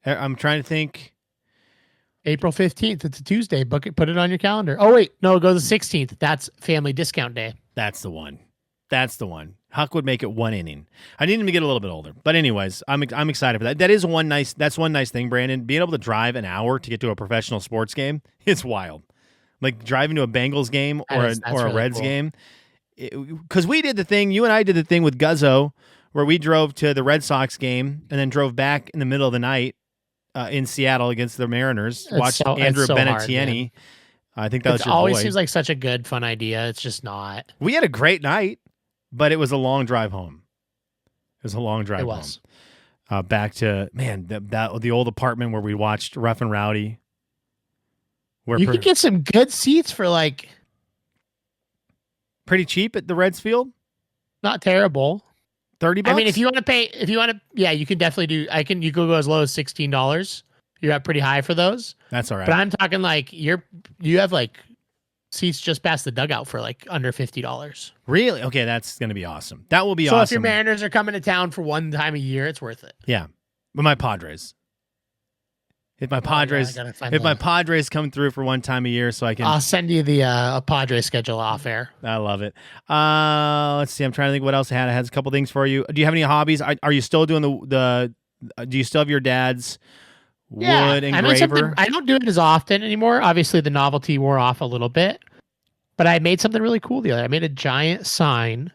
I'm trying to think. April 15th. It's a Tuesday. Book it. Put it on your calendar. Oh, wait. No, go the 16th. That's family discount day. That's the one. Huck would make it one inning. I need him to get a little bit older. But anyways, I'm excited for that. That's one nice thing, Brandon. Being able to drive an hour to get to a professional sports game, it's wild. Like driving to a Bengals game or a Reds game. Because we did the thing, you and I did the thing with Guzzo, where we drove to the Red Sox game and then drove back in the middle of the night in Seattle against the Mariners. Watched Andrew Benetieni. I think that was your boy. It always seems like such a good, fun idea. It's just not. We had a great night. But it was a long drive home. It was. Back to, man, the old apartment where we watched Rough and Rowdy. You could get some good seats for like pretty cheap at the Reds Field. Not terrible. $30. I mean, if you want to, yeah, you can definitely do. You could go as low as $16. You're up pretty high for those. That's all right. But I'm talking like you have like seats just past the dugout for like under $50. Really? Okay, that's going to be awesome. That will be awesome. So if your Mariners are coming to town for one time a year, it's worth it. Yeah. But my Padres. If my Padres, my Padres come through for one time a year, so I can. I'll send you the Padres schedule off air. I love it. Let's see. I'm trying to think what else I had. I had a couple things for you. Do you have any hobbies? Are you still doing the? Do you still have your dad's wood engraver? I don't do it as often anymore. Obviously, the novelty wore off a little bit, but I made something really cool the other day. I made a giant sign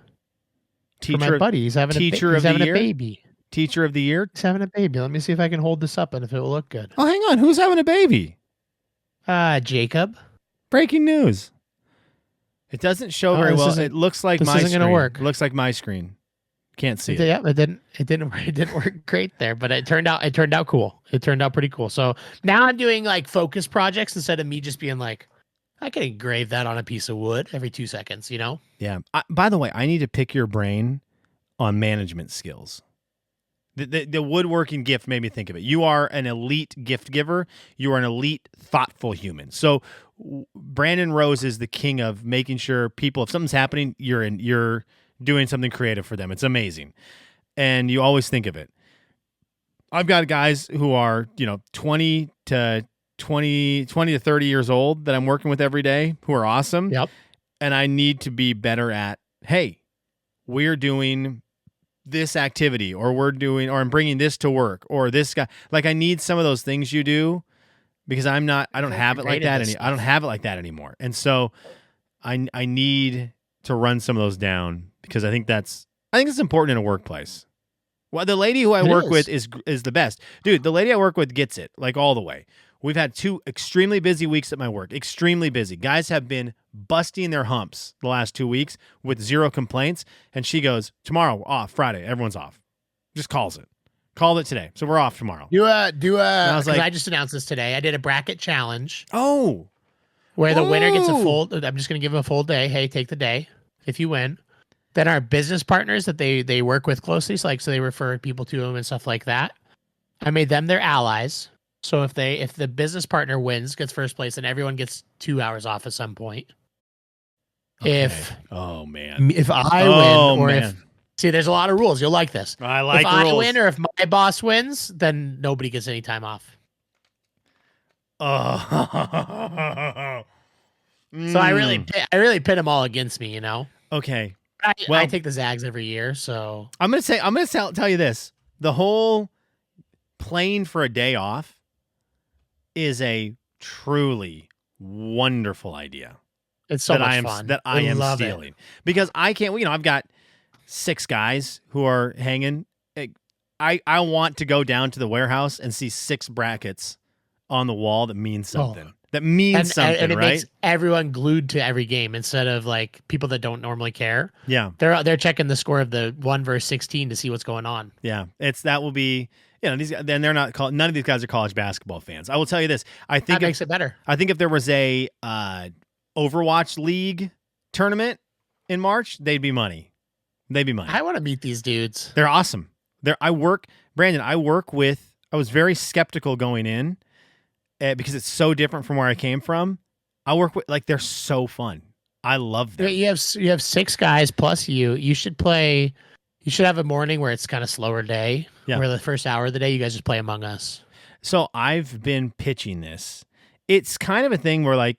for my buddy. He's having a baby. Teacher of the year? He's having a baby. Let me see if I can hold this up and if it will look good. Oh, hang on. Who's having a baby? Jacob. Breaking news. It doesn't show very well. It looks like my screen. This isn't going to work. It looks like my screen. Can't see it. Yeah, it didn't work great there, but it turned out cool. It turned out pretty cool. So now I'm doing like focus projects instead of me just being like, I can engrave that on a piece of wood every 2 seconds, you know? Yeah. By the way, I need to pick your brain on management skills. The woodworking gift made me think of it. You are an elite gift giver. You are an elite, thoughtful human. So Brandon Rose is the king of making sure people, if something's happening, you're doing something creative for them. It's amazing. And you always think of it. I've got guys who are, 20 to 30 years old that I'm working with every day who are awesome. Yep. And I need to be better at, hey, we're doing this activity, or I'm bringing this to work, or this guy. Like, I need some of those things you do because I don't have it like that. I don't have it like that anymore. And so I need to run some of those down because I think it's important in a workplace. Well, the lady who I work with is the best. Dude, the lady I work with gets it, like, all the way. We've had 2 extremely busy weeks at my work. Extremely busy. Guys have been busting their humps the last 2 weeks with 0 complaints. And she goes, tomorrow, we're off. Friday, everyone's off. Just calls it. Called it today. So we're off tomorrow. I was like, I just announced this today. I did a bracket challenge. Oh. Where the winner gets a full, I'm just going to give them a full day. Hey, take the day if you win. Then our business partners that they work with closely, so they refer people to them and stuff like that. I made them their allies. So if the business partner wins, gets first place, then everyone gets 2 hours off at some point. Okay. If I win, there's a lot of rules. You'll like this. I like rules. If I win or if my boss wins, then nobody gets any time off. Oh. So I really pit them all against me, Okay. I take the Zags every year, so I'm gonna tell you this: the whole playing for a day off is a truly wonderful idea. It's so much fun that I am stealing because I can't. I've got 6 guys who are hanging. I want to go down to the warehouse and see 6 brackets on the wall that mean something. That means something, and it right? makes everyone glued to every game instead of like people that don't normally care. Yeah, they're checking the score of the 1 versus 16 to see what's going on. Yeah, that will be. These guys, then they're not. None of these guys are college basketball fans. I will tell you this. I think that makes it better. I think if there was a Overwatch League tournament in March, they'd be money. I want to meet these dudes. They're awesome. Brandon. I was very skeptical going in. Because it's so different from where I came from. I work with, they're so fun. I love them. You have 6 guys plus you. You should have a morning where it's kind of slower day. Yeah. Where the first hour of the day you guys just play Among Us. So I've been pitching this. It's kind of a thing where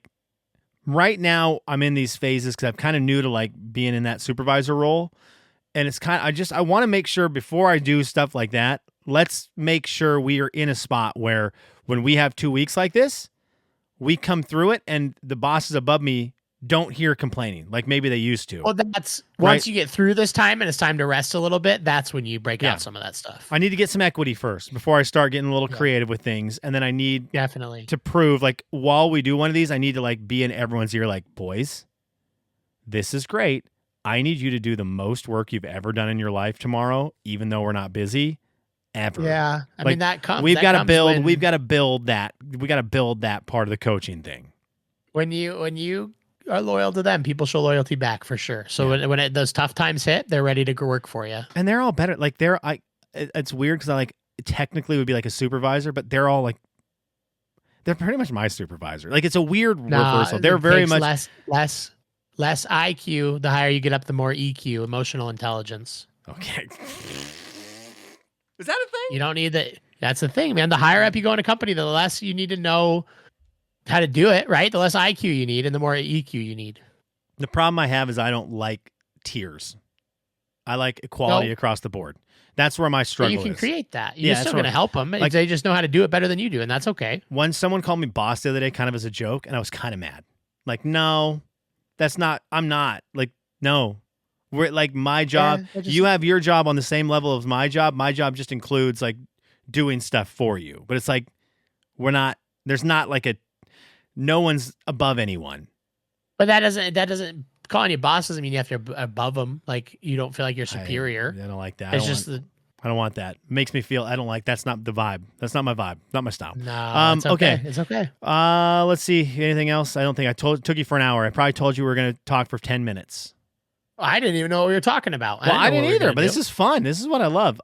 right now I'm in these phases because I'm kind of new to being in that supervisor role. And it's I want to make sure before I do stuff like that, let's make sure we are in a spot where when we have 2 weeks like this, we come through it and the bosses above me don't hear complaining like maybe they used to. Well, that's once you get through this time and it's time to rest a little bit, that's when you break out some of that stuff. I need to get some equity first before I start getting a little creative with things. And then I need definitely to prove while we do one of these, I need to be in everyone's ear boys, this is great. I need you to do the most work you've ever done in your life tomorrow, even though we're not busy. Ever. Yeah. I mean, that comes. We've got to build. We've got to build that. We got to build that part of the coaching thing. When you are loyal to them, people show loyalty back for sure. So when those tough times hit, they're ready to work for you. And they're all better. It's weird because I technically would be a supervisor, but they're all they're pretty much my supervisor. It's a weird reversal. They're very much less IQ. The higher you get up, the more EQ, emotional intelligence. Okay. Is that a thing? You don't need That's the thing, man. The higher up you go in a company, the less you need to know how to do it, right? The less IQ you need and the more EQ you need. The problem I have is I don't like tiers. I like equality across the board. That's where my struggle is. You can create that. You're still going to help them. Like, they just know how to do it better than you do, and that's okay. When someone called me boss the other day kind of as a joke, and I was kind of mad. Like, no, that's not, I'm not. Like, no. We're like my job. You have your job on the same level as my job. My job just includes like doing stuff for you. But it's like, there's not like no one's above anyone. But that doesn't calling you boss doesn't mean you have to be above them. Like you don't feel like you're superior. I don't like that. I don't want that. It makes me feel I don't like. That's not the vibe. That's not my vibe. Not my style. No, it's okay. It's okay. Let's see. Anything else? I don't think I took you for an hour. I probably told you we were going to talk for 10 minutes. I didn't even know what we were talking about. I didn't either. But this is fun. This is what I love.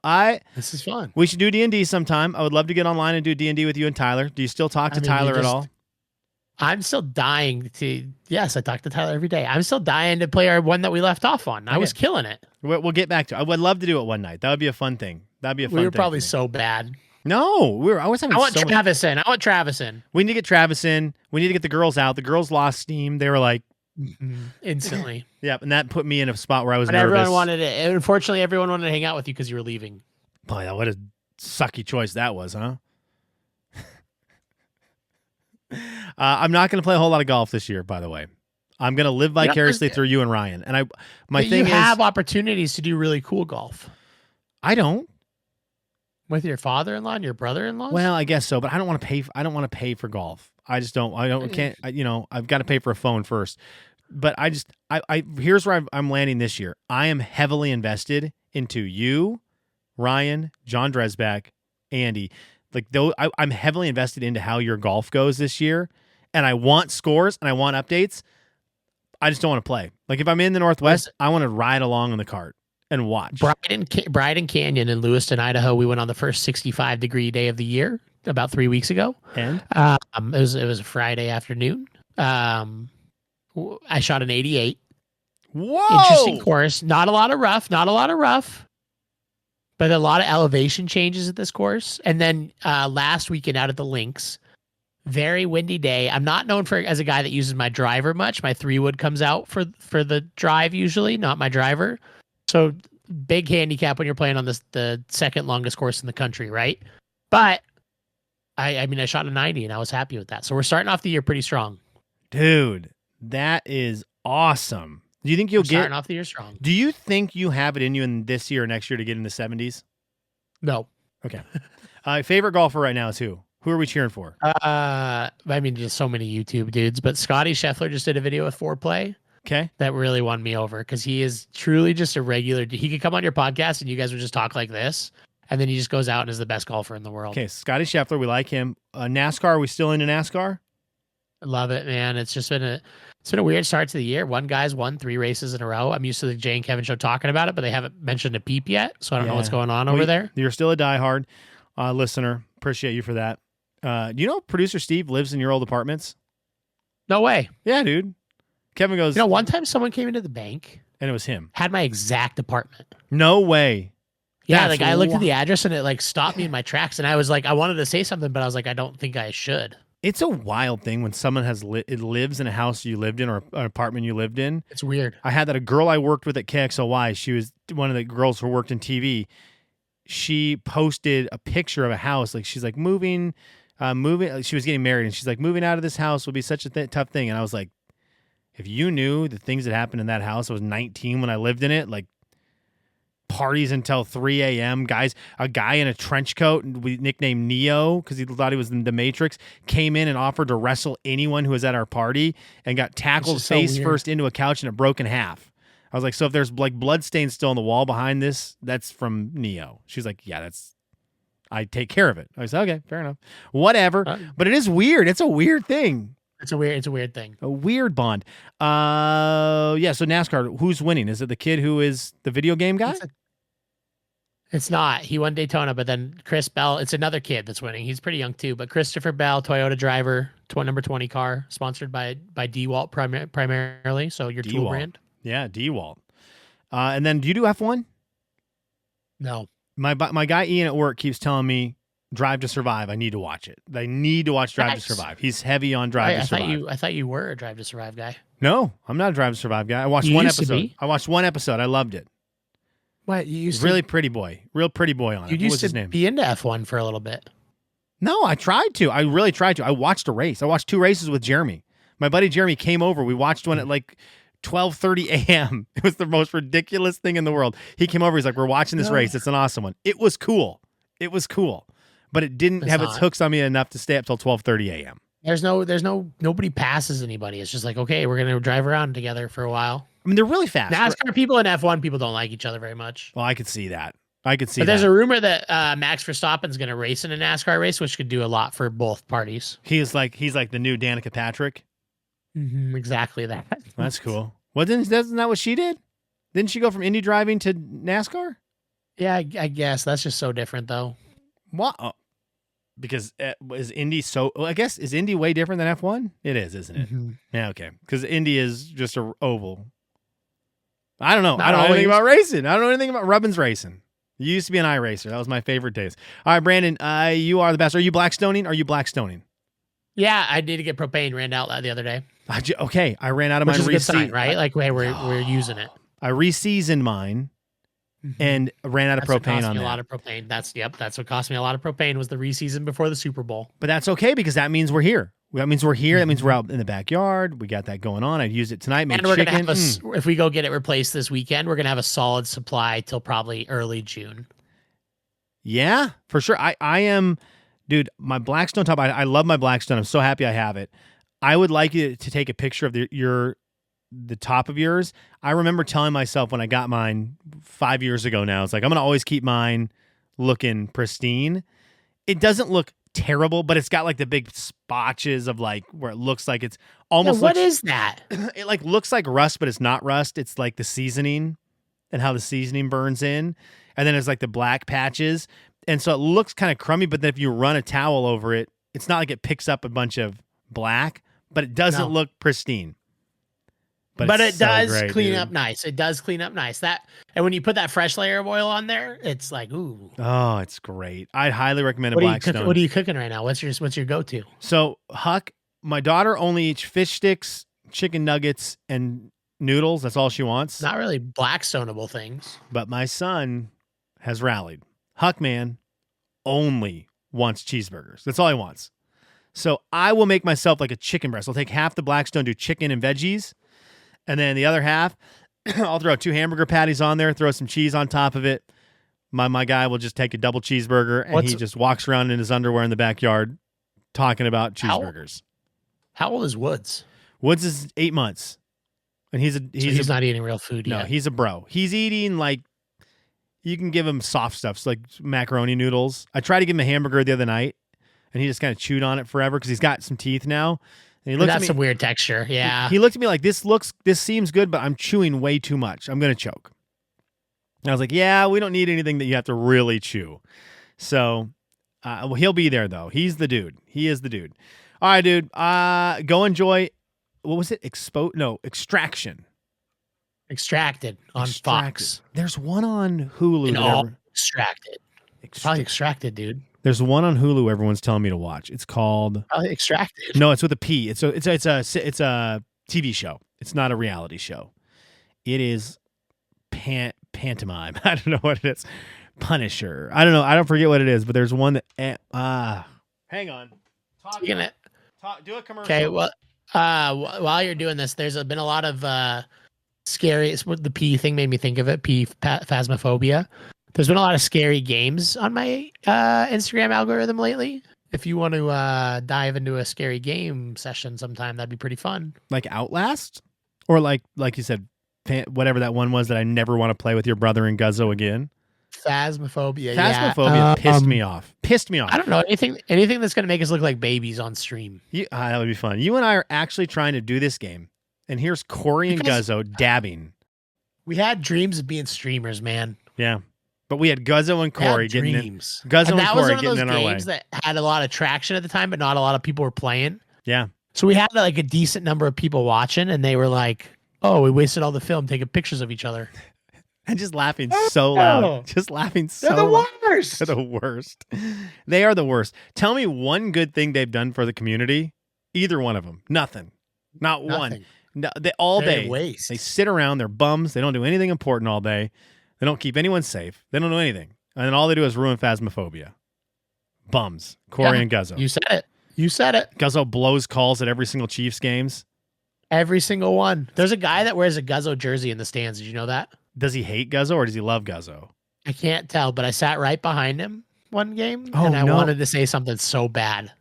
This is fun. We should do D&D sometime. I would love to get online and do D&D with you and Tyler. Do you still talk to Tyler at all? I'm still dying to. Yes, I talk to Tyler every day. I'm still dying to play our one that we left off on. I was killing it. We'll get back to it. I would love to do it one night. That would be a fun thing. That'd be a fun thing. We were probably so bad. No, I was having. I want Travis in. I want Travis in. We need to get Travis in. We need to get the girls out. The girls lost steam. They were like instantly. Yep, and that put me in a spot where I was but nervous. Unfortunately, everyone wanted to hang out with you because you were leaving. Boy, what a sucky choice that was, huh? I'm not going to play a whole lot of golf this year, by the way. I'm going to live vicariously through you and Ryan. And you have opportunities to do really cool golf. I don't. With your father-in-law and your brother-in-law? Well, I guess so, but I don't want to pay. I don't want to pay for golf. I just don't. I've got to pay for a phone first. But here's where I'm landing this year. I am heavily invested into you, Ryan, John Dresbach, Andy. Like I'm heavily invested into how your golf goes this year, and I want scores and I want updates. I just don't want to play. Like if I'm in the Northwest, I want to ride along on the cart and watch. Bryden Canyon in Lewiston, Idaho. We went on the first 65-degree day of the year about 3 weeks ago, and it was a Friday afternoon. I shot an 88. Whoa! Interesting course. Not a lot of rough. But a lot of elevation changes at this course. And then last weekend out at the links, very windy day. I'm not known as a guy that uses my driver much. My 3-wood comes out for the drive usually, not my driver. So big handicap when you're playing on the second longest course in the country, right? But I shot a 90 and I was happy with that. So we're starting off the year pretty strong. Dude, that is awesome. Do you think you'll starting off the year strong? Do you think you have it in you in this year or next year to get in the 70s? No. Okay. Favorite golfer right now is who? Who are we cheering for? Just so many YouTube dudes, but Scotty Scheffler just did a video with Foreplay. Okay. That really won me over because he is truly just a regular. He could come on your podcast and you guys would just talk like this, and then he just goes out and is the best golfer in the world. Okay, Scotty Scheffler, we like him. NASCAR, are we still into NASCAR? I love it, man. It's been a weird start to the year. One guy's won 3 races in a row. I'm used to the Jay and Kevin show talking about it, but they haven't mentioned a peep yet, so I don't know what's going on over there. You're still a diehard listener. Appreciate you for that. You know producer Steve lives in your old apartments? No way. Yeah, dude. Kevin goes... one time someone came into the bank. And it was him. Had my exact apartment. No way. Yeah, I looked at the address and it stopped me in my tracks, and I was like, I wanted to say something, but I was like, I don't think I should. It's a wild thing when someone lives in a house you lived in or an apartment you lived in. It's weird. I had that a girl I worked with at KXLY. She was one of the girls who worked in TV. She posted a picture of a house. Like she's like moving. She was getting married and she's like, moving out of this house will be such a tough thing. And I was like, if you knew the things that happened in that house, I was 19 when I lived in it. Like parties until 3 a.m. A guy in a trench coat, we nicknamed Neo because he thought he was in the Matrix, came in and offered to wrestle anyone who was at our party and got tackled face first into a couch and it broke in half. I was like, so if there's like bloodstains still on the wall behind this, that's from Neo. She's like, yeah, I take care of it. I said, okay, fair enough. Whatever. But it is weird. It's a weird thing. It's a weird thing. A weird bond. So NASCAR, who's winning? Is it the kid who is the video game guy? It's not. He won Daytona, but then Chris Bell, it's another kid that's winning. He's pretty young too, but Christopher Bell, Toyota driver, number 20 car, sponsored by DeWalt primarily, so your tool brand. Yeah, DeWalt. And then do you do F1? No. My guy Ian at work keeps telling me Drive to Survive. I need to watch it. I need to watch Drive to Survive. He's heavy on Drive to Survive. I thought you were a Drive to Survive guy. No, I'm not a Drive to Survive guy. I watched one episode. I watched one episode. I loved it. What you used really pretty boy, real pretty boy on it. You used to be into F1 for a little bit. No, I tried to. I really tried to. I watched a race. I watched 2 races with Jeremy. My buddy Jeremy came over. We watched one at like 12:30 a.m. It was the most ridiculous thing in the world. He came over. He's like, "We're watching this race. It's an awesome one." It was cool. It was cool, but it didn't have its hooks on me enough to stay up till 12:30 a.m. Nobody passes anybody. It's just like, okay, we're gonna drive around together for a while. I mean, they're really fast. NASCAR people and F1 people don't like each other very much. Well, I could see that. But there's a rumor that Max Verstappen's going to race in a NASCAR race, which could do a lot for both parties. He's like the new Danica Patrick. Mm-hmm, exactly that. That's cool. Well, isn't that what she did? Didn't she go from Indy driving to NASCAR? Yeah, I guess that's just so different, though. What? Oh, because is Indy so? Well, I guess is Indy way different than F1? It is, isn't it? Mm-hmm. Yeah, okay. Because Indy is just a oval. I don't know. I don't know anything about racing. I don't know anything about Rubbins racing. You used to be an iRacer. That was my favorite days. All right, Brandon, you are the best. Are you Blackstoning? Yeah, I did get propane. Ran out the other day. Okay, I ran out of mine. Which is a good sign, right? Like, hey, we're using it. I reseasoned mine and ran out of propane on that. A lot of propane. That's what cost me a lot of propane was the reseason before the Super Bowl. But that's okay because that means we're here. That means we're here. That means we're out in the backyard. We got that going on. I'd use it tonight. Make we're chicken. Gonna have if we go get it replaced this weekend, we're gonna have a solid supply till probably early June. Yeah, for sure. I am, dude. My Blackstone top. I love my Blackstone. I'm so happy I have it. I would like you to take a picture of the top of yours. I remember telling myself when I got mine 5 years ago. Now it's like I'm gonna always keep mine looking pristine. It doesn't look terrible, but it's got like the big spotches of like where it looks like it's almost. What is that? It like looks like rust, but it's not rust. It's like the seasoning and how the seasoning burns in, and then there's like the black patches, and so it looks kind of crummy. But then if you run a towel over it, it's not like it picks up a bunch of black, but it doesn't look pristine. But it does clean up nice. It does clean up nice. And when you put that fresh layer of oil on there, it's like, ooh. Oh, it's great. I'd highly recommend a Blackstone. What are you cooking right now? What's your go-to? So, Huck, my daughter only eats fish sticks, chicken nuggets, and noodles. That's all she wants. Not really Blackstoneable things. But my son has rallied. Huck, man, only wants cheeseburgers. That's all he wants. So I will make myself like a chicken breast. I'll take half the Blackstone, do chicken and veggies. And then the other half, I'll throw 2 hamburger patties on there, throw some cheese on top of it. My guy will just take a double cheeseburger, and he just walks around in his underwear in the backyard talking about cheeseburgers. How old is Woods? Woods is 8 months. And he's not eating real food yet. No, he's a bro. He's eating like, you can give him soft stuff, so like macaroni noodles. I tried to give him a hamburger the other night, and he just kind of chewed on it forever because he's got some teeth now. And he looked at me, some weird texture. Yeah. He looked at me like, this seems good, but I'm chewing way too much. I'm going to choke. And I was like, yeah, we don't need anything that you have to really chew. So he'll be there, though. He's the dude. He is the dude. All right, dude. Go enjoy. What was it? Extraction. Extracted on Fox. There's one on Hulu. Extracted. Probably Extracted, dude. There's one on Hulu everyone's telling me to watch. It's called Extracted. No, it's with a P. It's a TV show. It's not a reality show. It is pantomime. I don't know what it is. Punisher. I don't know. I don't forget what it is, but there's one that hang on. Do a commercial. Okay, well while you're doing this, there's been a lot of scary. It's what the P thing made me think of it. Phasmophobia. There's been a lot of scary games on my Instagram algorithm lately. If you want to dive into a scary game session sometime, that'd be pretty fun. Like Outlast? Or like you said, whatever that one was that I never want to play with your brother and Guzzo again? Phasmophobia. Phasmophobia pissed me off. I don't know. Anything that's going to make us look like babies on stream. That would be fun. You and I are actually trying to do this game. And here's Corey and Guzzo dabbing. We had dreams of being streamers, man. Yeah. But we had Guzzo and Corey getting in. Guzzo and Corey getting in our way. That was one of those games that had a lot of traction at the time, but not a lot of people were playing. Yeah. So we had like a decent number of people watching, and they were like, "Oh, we wasted all the film taking pictures of each other." And just laughing so loud. Just laughing so loud. They're the worst. They're the worst. They are the worst. Tell me one good thing they've done for the community. Either one of them. Nothing. Not one. No, all They're day. waste. They sit around. They're bums. They don't do anything important all day. They don't keep anyone safe. They don't do anything. And then all they do is ruin Phasmophobia. Bums. Corey and Guzzo. You said it. Guzzo blows calls at every single Chiefs games. Every single one. There's a guy that wears a Guzzo jersey in the stands. Did you know that? Does he hate Guzzo or does he love Guzzo? I can't tell, but I sat right behind him one game, and I wanted to say something so bad.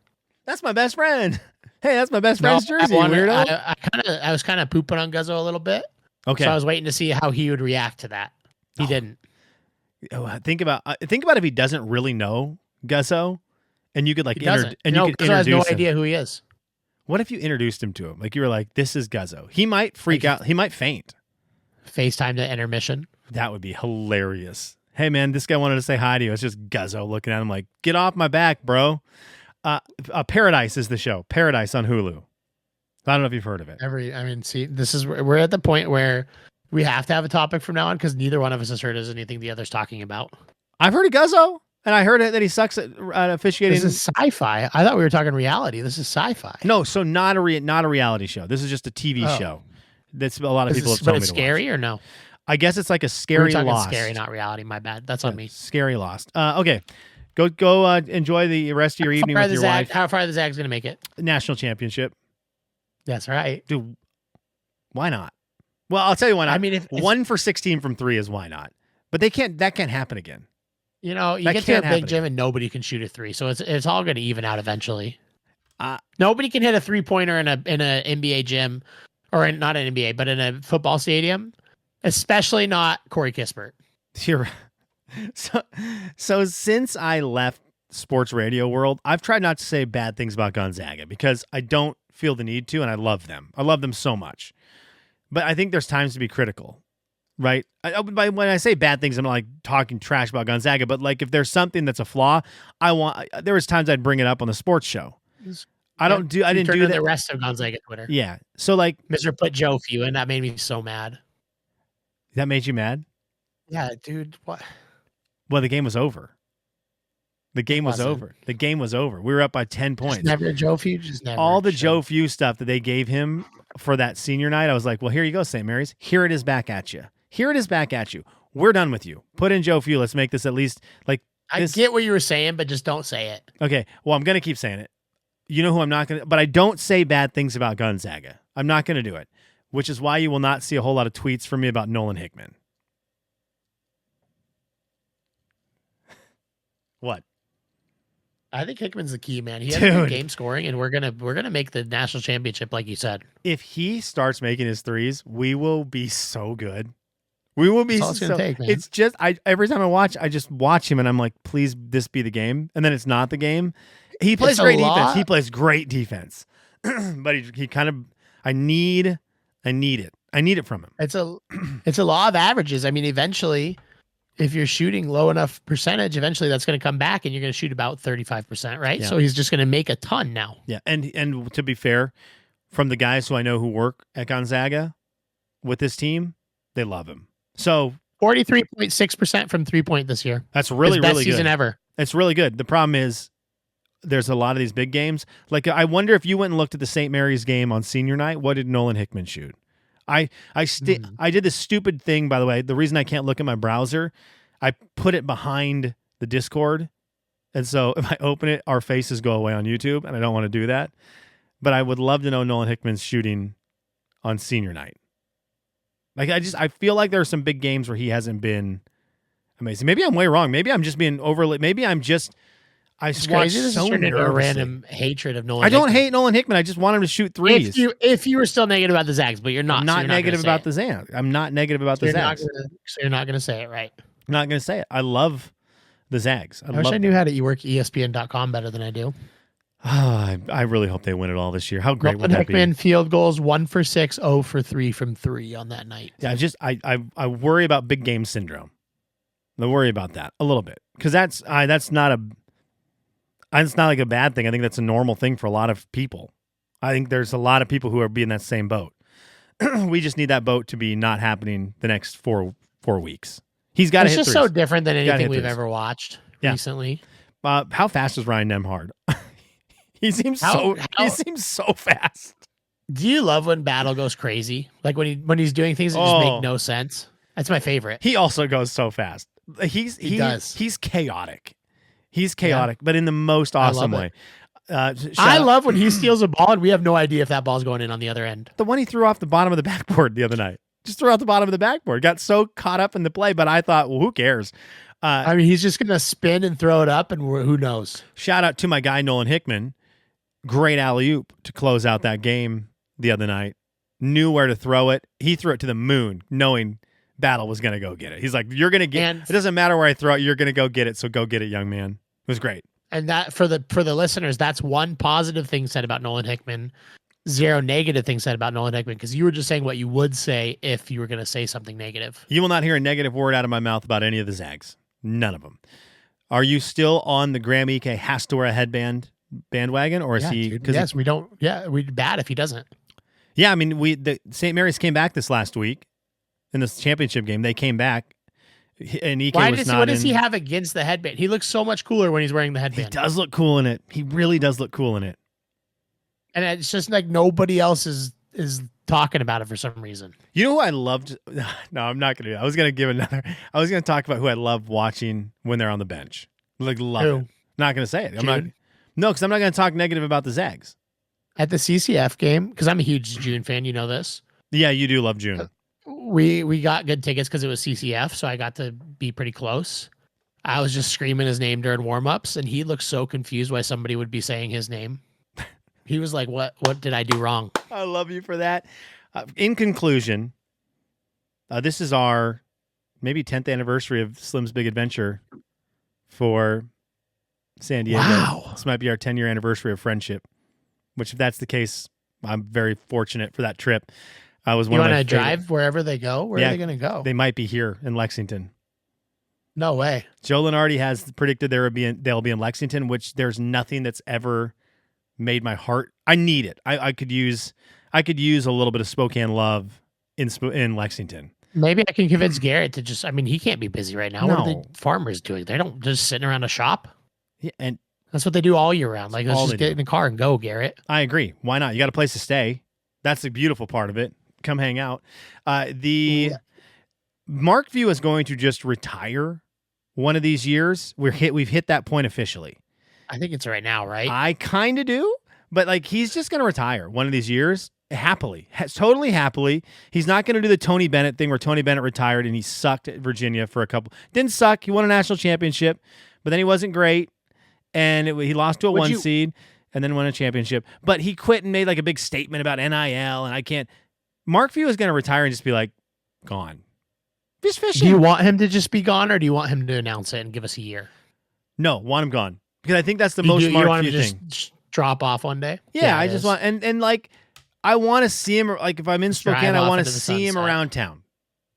That's my best friend. Hey, that's my best friend's jersey, weirdo. I was kind of pooping on Guzzo a little bit. Okay. So I was waiting to see how he would react to that. He didn't. Think about if he doesn't really know Guzzo, and you could like you could introduce has no idea who he is. What if you introduced him to him? Like you were like, "This is Guzzo." He might freak out. He might faint. FaceTime to intermission. That would be hilarious. Hey man, this guy wanted to say hi to you. It's just Guzzo looking at him like, "Get off my back, bro." Paradise is the show. Paradise on Hulu. I don't know if you've heard of it. We're at the point where we have to have a topic from now on because neither one of us has heard anything the other's talking about. I've heard of Guzzo, and I heard that he sucks at officiating. This is sci-fi. I thought we were talking reality. This is sci-fi. No, so not a reality show. This is just a TV show. That's a lot of people have told me to watch. But it's scary or no? I guess it's like a scary Lost. Scary, not reality. My bad. That's on me. Scary Lost. Okay. Go enjoy the rest of your evening with your wife. How far are the Zags going to make it? National championship. That's right. Dude, why not? Well, I'll tell you why not. I mean, if 1 for 16 from 3 is why not. But that can't happen again. You know, you get to a big gym and nobody can shoot a 3. So it's all going to even out eventually. Nobody can hit a 3-pointer in a NBA gym or not an NBA, but in a football stadium, especially not Corey Kispert. You're So since I left sports radio world, I've tried not to say bad things about Gonzaga because I don't feel the need to, and I love them. I love them so much. But I think there's times to be critical, right? When I say bad things, I'm not like talking trash about Gonzaga, but like if there's something that's a flaw, there was times I'd bring it up on the sports show. I didn't do that. The rest of Gonzaga Twitter. Yeah. So like Mr. Put Joe Few, and that made me so mad. That made you mad? Yeah, dude. What? Well, the game was over. The game was over. The game was over. We were up by 10 points. Never Joe Few. Just never. All the Joe Few stuff that they gave him for that senior night, I was like, well, here you go, St. Mary's. Here it is back at you. Here it is back at you. We're done with you. Put in Joe Few. Let's make this at least like. I get what you were saying, but just don't say it. Okay. Well, I'm going to keep saying it. You know who I'm not going to, but I don't say bad things about Gonzaga. I'm not going to do it, which is why you will not see a whole lot of tweets from me about Nolan Hickman. What? I think Hickman's the key, man. He has good game scoring, and we're gonna make the national championship, like you said. If he starts making his threes, we will be so good. We will be. That's all it's gonna take, man. It's just every time I just watch him, and I'm like, please, this be the game, and then it's not the game. He plays great defense. He plays great defense, but he kind of. I need it. I need it from him. It's a law of averages. I mean, eventually, if you're shooting low enough percentage, eventually that's going to come back and you're going to shoot about 35%, right? Yeah. So he's just going to make a ton now. Yeah. And to be fair, from the guys who I know who work at Gonzaga with this team, they love him. So 43.6% from 3-point this year. That's really, best really good. Season ever. It's really good. The problem is there's a lot of these big games. Like I wonder if you went and looked at the St. Mary's game on senior night, what did Nolan Hickman shoot? I did this stupid thing, by the way. The reason I can't look at my browser, I put it behind the Discord. And so if I open it, our faces go away on YouTube, and I don't want to do that. But I would love to know Nolan Hickman's shooting on senior night. Like I feel like there are some big games where he hasn't been amazing. Maybe I'm way wrong. Maybe I'm just being overly. Maybe I'm just. It's crazy. This turned into a random hatred of Nolan. I don't hate Nolan Hickman. I just want him to shoot threes. If you were still negative about the Zags, but you're not. I'm not negative about the Zags. I'm not negative about the Zags. So you're not going to say it, right? I'm not going to say it. I love the Zags. I wish I knew how to work ESPN.com better than I do. I really hope they win it all this year. How great would that Hickman be? Field goals 1 for 6, 0 for 3 from 3 on that night. Yeah, I worry about big game syndrome. I worry about that a little bit because that's not like a bad thing. I think that's a normal thing for a lot of people. I think there's a lot of people who are in that same boat. We just need that boat to be not happening the next four weeks. He's got to hit threes. It's just so different than anything we've ever watched. recently. How fast is Ryan Nemhard? He seems so fast. Do you love when Battle goes crazy? Like when he's doing things that just make no sense? That's my favorite. He also goes so fast. He does. He's chaotic. He's chaotic, but in the most awesome way. I love when he steals a ball and we have no idea if that ball's going in on the other end. The one he threw off the bottom of the backboard the other night. Just threw out the bottom of the backboard. Got so caught up in the play, but I thought, well, who cares? I mean, he's just going to spin and throw it up, and who knows? Shout out to my guy, Nolan Hickman. Great alley-oop to close out that game the other night. Knew where to throw it. He threw it to the moon, knowing Battle was going to go get it. He's like, you're going to get it. It doesn't matter where I throw it. You're going to go get it, so go get it, young man. It was great. And that for the listeners, that's one positive thing said about Nolan Hickman, 0 negative things said about Nolan Hickman, because you were just saying what you would say if you were going to say something negative. You will not hear a negative word out of my mouth about any of the Zags. None of them. Are you still on the Graham Ike has to wear a headband bandwagon, or is he? Yes, we don't. Yeah, we'd bad if he doesn't. Yeah, I mean, the St. Mary's came back this last week in this championship game. They came back, and Ike was not. What does he have against the headband? He looks so much cooler when he's wearing the headband. He does look cool in it. He really does look cool in it. And it's just like nobody else is talking about it for some reason. You know who I loved? No, I'm not going to do that. I was going to talk about who I love watching when they're on the bench. Like, love it. Not going to say it. Because I'm not going to talk negative about the Zags. At the CCF game, because I'm a huge June fan, you know this. Yeah, you do love June. We got good tickets because it was CCF, so I got to be pretty close. I was just screaming his name during warm-ups, and he looked so confused why somebody would be saying his name. He was like, what did I do wrong? I love you for that. In conclusion, this is our maybe 10th anniversary of Slim's Big Adventure for San Diego. Wow. This might be our 10-year anniversary of friendship, which if that's the case, I'm very fortunate for that trip. I was one of my favorite. You want to drive wherever they go? Where are they going to go? They might be here in Lexington. No way. Joe Lenardi has predicted they'll be in Lexington, which there's nothing that's ever made my heart. I need it. I could use a little bit of Spokane love in Lexington. Maybe I can convince Garrett to just. I mean, he can't be busy right now. No. What are the farmers doing? They don't just sitting around a shop. Yeah, and that's what they do all year round. Like, let's just get in the car and go, Garrett. I agree. Why not? You got a place to stay. That's the beautiful part of it. Come hang out. Mark View is going to just retire one of these years. We've hit that point officially. I think it's right now, right? I kind of do, but like he's just going to retire one of these years happily, totally happily. He's not going to do the Tony Bennett thing where Tony Bennett retired and he sucked at Virginia for a couple. Didn't suck. He won a national championship, but then he wasn't great, and he lost to a 1 seed and then won a championship. But he quit and made like a big statement about NIL, and I can't. Mark Few is going to retire and just be like, gone. Just fishing. Do you want him to just be gone, or do you want him to announce it and give us a year? No, want him gone. Because I think that's the most Mark Few thing. Just drop off one day? Yeah, I just want, and like, I want to see him, like, if I'm in Spokane, I want to see him around town,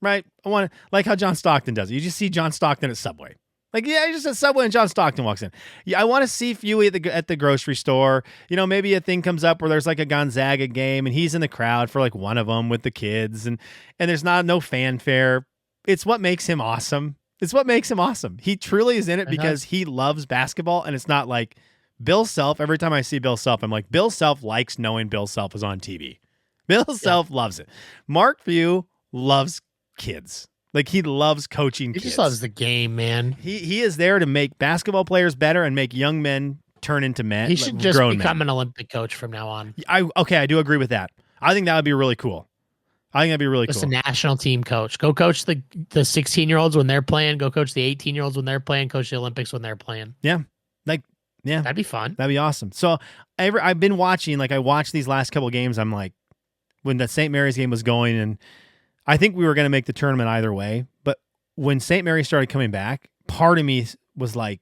right? I want to, like how John Stockton does it. You just see John Stockton at Subway. Like, yeah, just at Subway and John Stockton walks in. Yeah, I want to see Fewy at the grocery store. You know, maybe a thing comes up where there's like a Gonzaga game and he's in the crowd for like one of them with the kids, and there's no fanfare. It's what makes him awesome. It's what makes him awesome. He truly is in it because he loves basketball, and it's not like Bill Self. Every time I see Bill Self, I'm like, Bill Self likes knowing Bill Self is on TV. Bill Self loves it. Mark Few loves kids. Like, he loves coaching kids. He just loves the game, man. He is there to make basketball players better and make young men turn into men. He should just become an Olympic coach from now on. I do agree with that. I think that would be really cool. I think that'd be really cool. Just a national team coach. Go coach the 16-year-olds when they're playing. Go coach the 18-year-olds when they're playing. Coach the Olympics when they're playing. Yeah. That'd be fun. That'd be awesome. So I've been watching, like I watched these last couple of games. I'm like, when that St. Mary's game was going, and I think we were going to make the tournament either way. But when St. Mary's started coming back, part of me was like,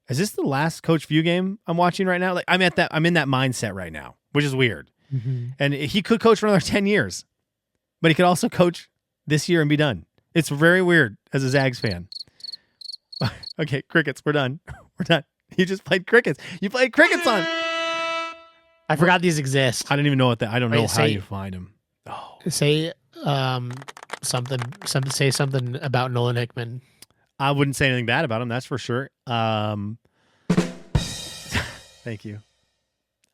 is this the last Coach Few game I'm watching right now? Like, I'm in that mindset right now, which is weird. Mm-hmm. And he could coach for another 10 years. But he could also coach this year and be done. It's very weird as a Zags fan. Okay, crickets. We're done. We're done. You just played crickets. You played crickets on. I forgot these exist. I don't even know I don't know how you find them. Oh. Say something. Say something about Nolan Hickman. I wouldn't say anything bad about him. That's for sure. Thank you.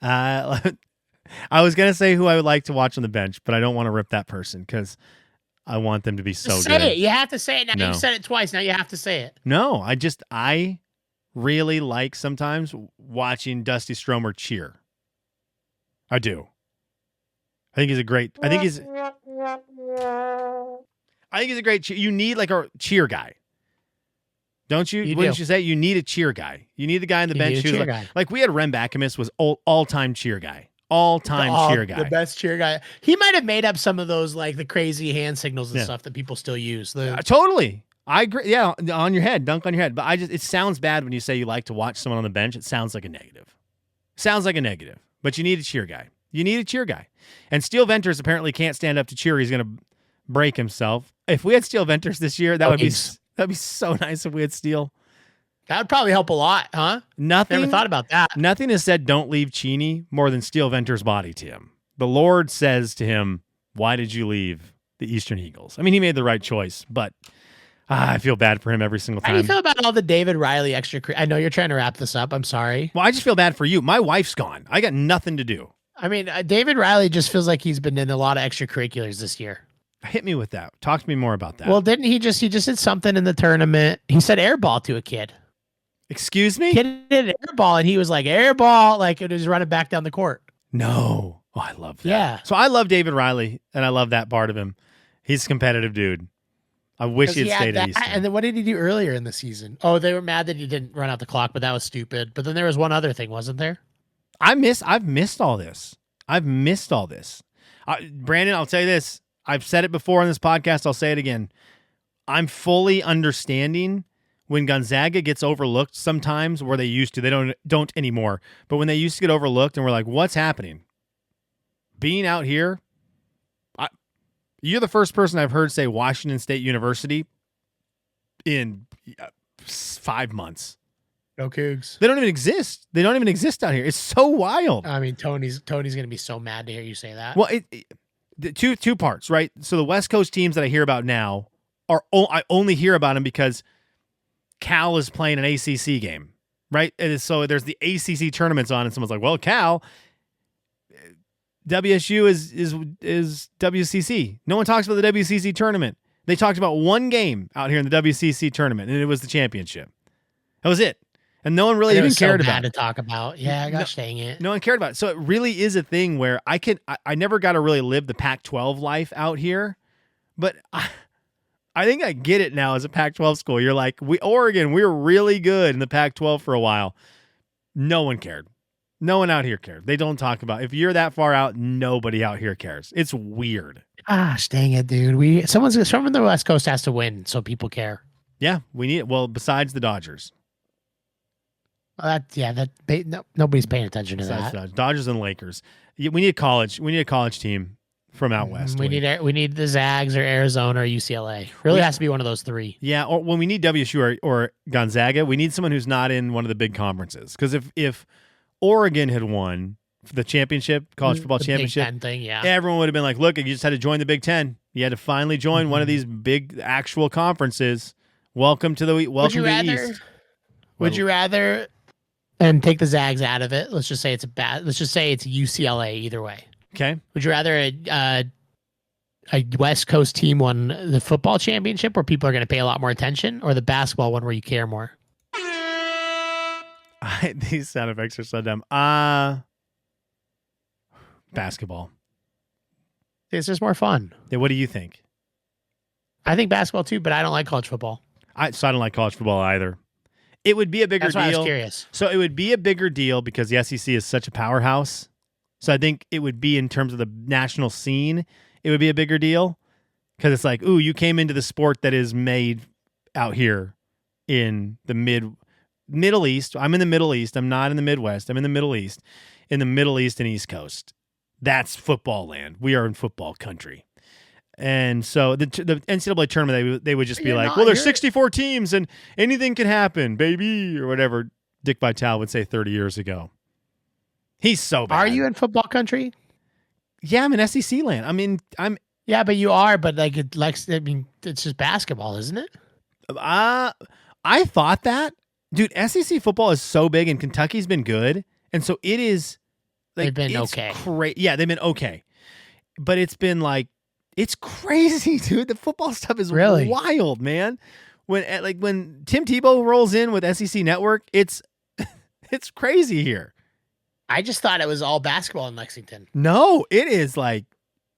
I was going to say who I would like to watch on the bench, but I don't want to rip that person because I want them to be so say good. Say it. You have to say it now. No. You've said it twice. Now you have to say it. No, I really like sometimes watching Dusty Stromer cheer. I do. I think he's a great cheer. You need like a cheer guy. Don't you? Wouldn't you say you need a cheer guy? You need the guy on the bench who's like we had Rem Bakamis was all-time cheer guy. All-time cheer guy. The best cheer guy. He might have made up some of those like the crazy hand signals and stuff that people still use. Totally. I agree. Yeah, on your head, dunk on your head. But it sounds bad when you say you like to watch someone on the bench. It sounds like a negative. But you need a cheer guy. And Steel Venters apparently can't stand up to cheer. He's going to break himself. If we had Steel Venters this year, that'd be so nice if we had Steel. That would probably help a lot, huh? Never thought about that. Nothing has said don't leave Cheney more than Steel Venters' body to him. The Lord says to him, why did you leave the Eastern Eagles? I mean, he made the right choice, but I feel bad for him every single time. How do you feel about all the David Riley extra? I know you're trying to wrap this up. I'm sorry. Well, I just feel bad for you. My wife's gone. I got nothing to do. I mean, David Riley just feels like he's been in a lot of extracurriculars this year. Hit me with that. Talk to me more about that. Well, didn't he just did something in the tournament? He said airball to a kid. Excuse me? Kid did an airball, and he was like, airball, like it was running back down the court. No. Oh, I love that. Yeah. So I love David Riley, and I love that part of him. He's a competitive dude. I wish he had stayed at Eastern. And then what did he do earlier in the season? Oh, they were mad that he didn't run out the clock, but that was stupid. But then there was one other thing, wasn't there? I've missed all this. Brandon, I'll tell you this. I've said it before on this podcast. I'll say it again. I'm fully understanding when Gonzaga gets overlooked sometimes where they used to. They don't anymore. But when they used to get overlooked and we're like, what's happening? Being out here, you're the first person I've heard say Washington State University in 5 months. No Cougs. They don't even exist. They don't even exist out here. It's so wild. I mean, Tony's going to be so mad to hear you say that. Well, two parts, right? So the West Coast teams that I hear about now I only hear about them because Cal is playing an ACC game, right? And so there's the ACC tournaments on, and someone's like, "Well, Cal, WSU is WCC." No one talks about the WCC tournament. They talked about one game out here in the WCC tournament, and it was the championship. That was it. And no one really even cared about it. To talk about. Yeah, gosh dang it. No one cared about it. So it really is a thing where I never got to really live the Pac-12 life out here, but I think I get it now as a Pac-12 school. You're like, Oregon, we were really good in the Pac-12 for a while. No one cared. No one out here cared. They don't talk about, if you're that far out, nobody out here cares. It's weird. Gosh dang it, dude. Someone from the West Coast has to win so people care. Yeah, we need it. Well, besides the Dodgers. Nobody's paying attention to that. Dodgers and Lakers. We need a college team from out west. We need the Zags or Arizona or UCLA. Really has to be one of those three. Yeah, or when we need WSU or Gonzaga, we need someone who's not in one of the big conferences. Because if Oregon had won the championship, college football championship, Big Ten thing, everyone would have been like, "Look, you just had to join the Big Ten. You had to finally join one of these big actual conferences. Welcome to the East." Would you rather? And take the Zags out of it. Let's just say it's UCLA either way. Okay. Would you rather a West Coast team won the football championship where people are going to pay a lot more attention, or the basketball one where you care more? These sound effects are so dumb. Basketball. It's just more fun. Yeah, what do you think? I think basketball too, but I don't like college football. So I don't like college football either. It would be a bigger deal. That's why I was curious. So it would be a bigger deal because the SEC is such a powerhouse. So I think it would be in terms of the national scene, it would be a bigger deal because it's like, ooh, you came into the sport that is made out here in the Middle East. I'm in the Middle East. I'm not in the Midwest. I'm in the Middle East. In the Middle East and East Coast. That's football land. We are in football country. And so the NCAA tournament, they would just be like, well, there's 64 teams and anything can happen, baby, or whatever Dick Vitale would say 30 years ago. He's so bad. Are you in football country? Yeah, I'm in SEC land. I'm Yeah, but you are. But it's just basketball, isn't it? I thought that, dude. SEC football is so big, and Kentucky's been good, and so it is. Like, They've been okay. Yeah, they've been okay, but it's been like it's crazy, dude. The football stuff is really wild, man. When Tim Tebow rolls in with SEC Network, it's crazy here. I just thought it was all basketball in Lexington. No, it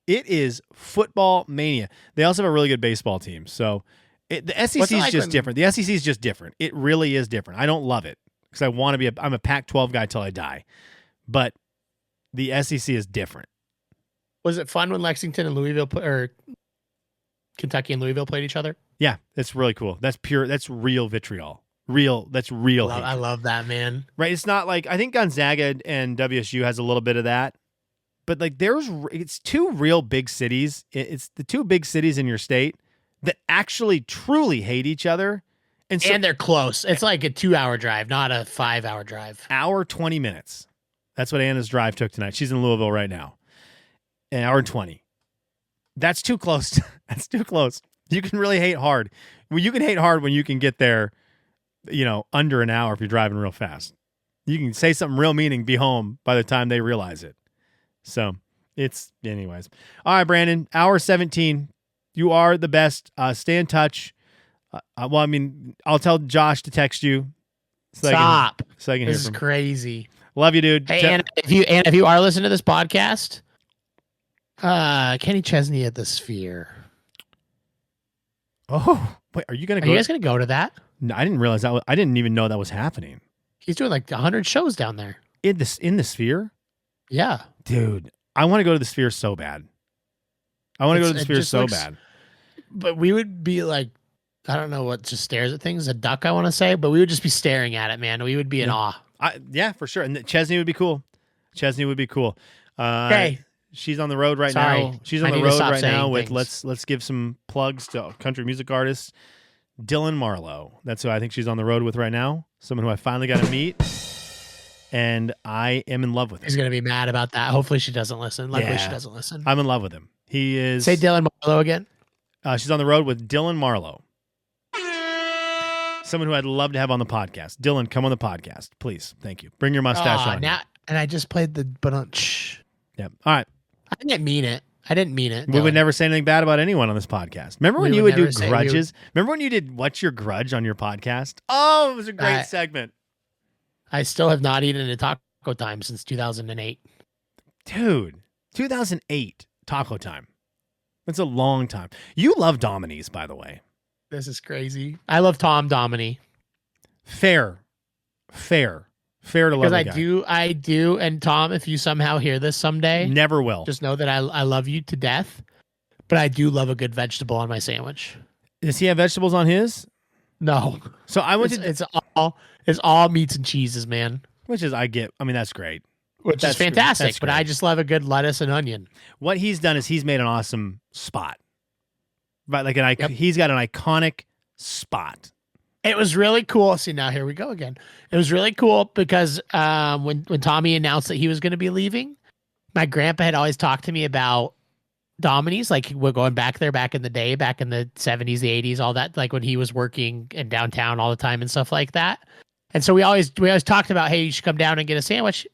is football mania. They also have a really good baseball team. So the SEC is just different. The SEC is just different. It really is different. I don't love it because I'm a Pac-12 guy till I die, but the SEC is different. Was it fun when Lexington and Louisville or Kentucky and Louisville played each other? Yeah, that's really cool. That's real vitriol. That's real hate. I love that, man. Right? It's not like I think Gonzaga and WSU has a little bit of that, but like it's two real big cities. It's the two big cities in your state that actually truly hate each other, and they're close. It's like a 2-hour drive, not a 5-hour drive. Hour 20 minutes. That's what Anna's drive took tonight. She's in Louisville right now. An hour and 20. That's too close. That's too close. You can really hate hard. Well, you can hate hard when you can get there, under an hour if you're driving real fast. You can say something real mean and be home by the time they realize it. So anyways. All right, Brandon, hour 17. You are the best. Stay in touch. I'll tell Josh to text you. Stop. So I can hear this is crazy. Love you, dude. Hey, Anna, if you are listening to this podcast, Kenny Chesney at the Sphere. Oh, wait, are you going to go? Are you guys going to go to that? No, I didn't realize I didn't even know that was happening. He's doing like 100 shows down there. In the Sphere? Yeah. Dude, I want to go to the Sphere so bad. Bad. But we would be like, I don't know what just stares at things, a duck, I want to say, but we would just be staring at it, man. We would be in awe. Yeah, for sure. And Chesney would be cool. Okay. She's on the road right now. She's on the road right now with let's give some plugs to country music artists. Dylan Marlowe. That's who I think she's on the road with right now. Someone who I finally got to meet. And I am in love with him. He's going to be mad about that. Hopefully she doesn't listen. Luckily she doesn't listen. I'm in love with him. He is. Say Dylan Marlowe again. She's on the road with Dylan Marlowe. Someone who I'd love to have on the podcast. Dylan, come on the podcast, please. Thank you. Bring your mustache on. And I just played the bunch. Yep. All right. I didn't mean it. We would never say anything bad about anyone on this podcast. Remember when you would do grudges? Remember when you did What's Your Grudge on your podcast? Oh, it was a great segment. I still have not eaten a Taco Time since 2008. Dude, 2008 Taco Time. That's a long time. You love Domini's, by the way. This is crazy. I love Tom Domini. Fair to love the guy. I do. And Tom, if you somehow hear this someday, never will. Just know that I love you to death. But I do love a good vegetable on my sandwich. Does he have vegetables on his? No. So I went it's all meats and cheeses, man. That's great. Which is fantastic. But I just love a good lettuce and onion. What he's done is he's made an awesome spot. Right, he's got an iconic spot. It was really cool. See, now here we go again. It was really cool because when Tommy announced that he was going to be leaving, my grandpa had always talked to me about Domini's. Like, we're going back there back in the day, back in the 70s, the 80s, all that, like when he was working in downtown all the time and stuff like that. And so we always talked about, hey, you should come down and get a sandwich.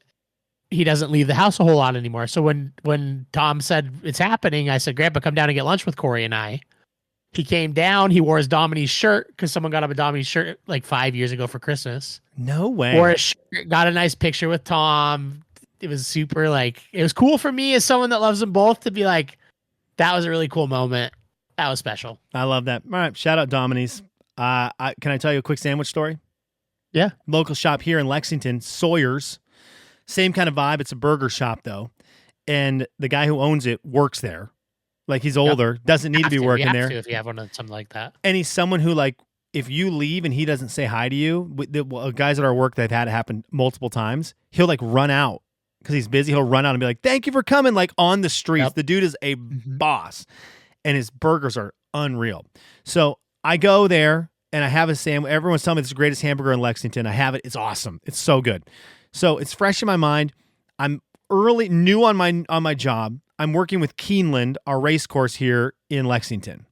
He doesn't leave the house a whole lot anymore. So when Tom said it's happening, I said, Grandpa, come down and get lunch with Corey and I. He came down. He wore his Domini's shirt because someone got him a Domini's shirt like 5 years ago for Christmas. No way. Wore a shirt, got a nice picture with Tom. It was super it was cool for me as someone that loves them both to be like, that was a really cool moment. That was special. I love that. All right. Shout out Domini's. Can I tell you a quick sandwich story? Yeah. Local shop here in Lexington, Sawyer's. Same kind of vibe. It's a burger shop though. And the guy who owns it works there. Like, he's older, doesn't need to be working there. If you have something like that. And he's someone who, like, if you leave and he doesn't say hi to you, the guys at our work, they've had it happen multiple times. He'll like run out because he's busy. He'll run out and be like, "Thank you for coming!" Like on the streets. Yep. The dude is a boss, and his burgers are unreal. So I go there and I have a sandwich. Everyone's telling me it's the greatest hamburger in Lexington. I have it. It's awesome. It's so good. So it's fresh in my mind. I'm new on my job. I'm working with Keeneland, our race course here in Lexington.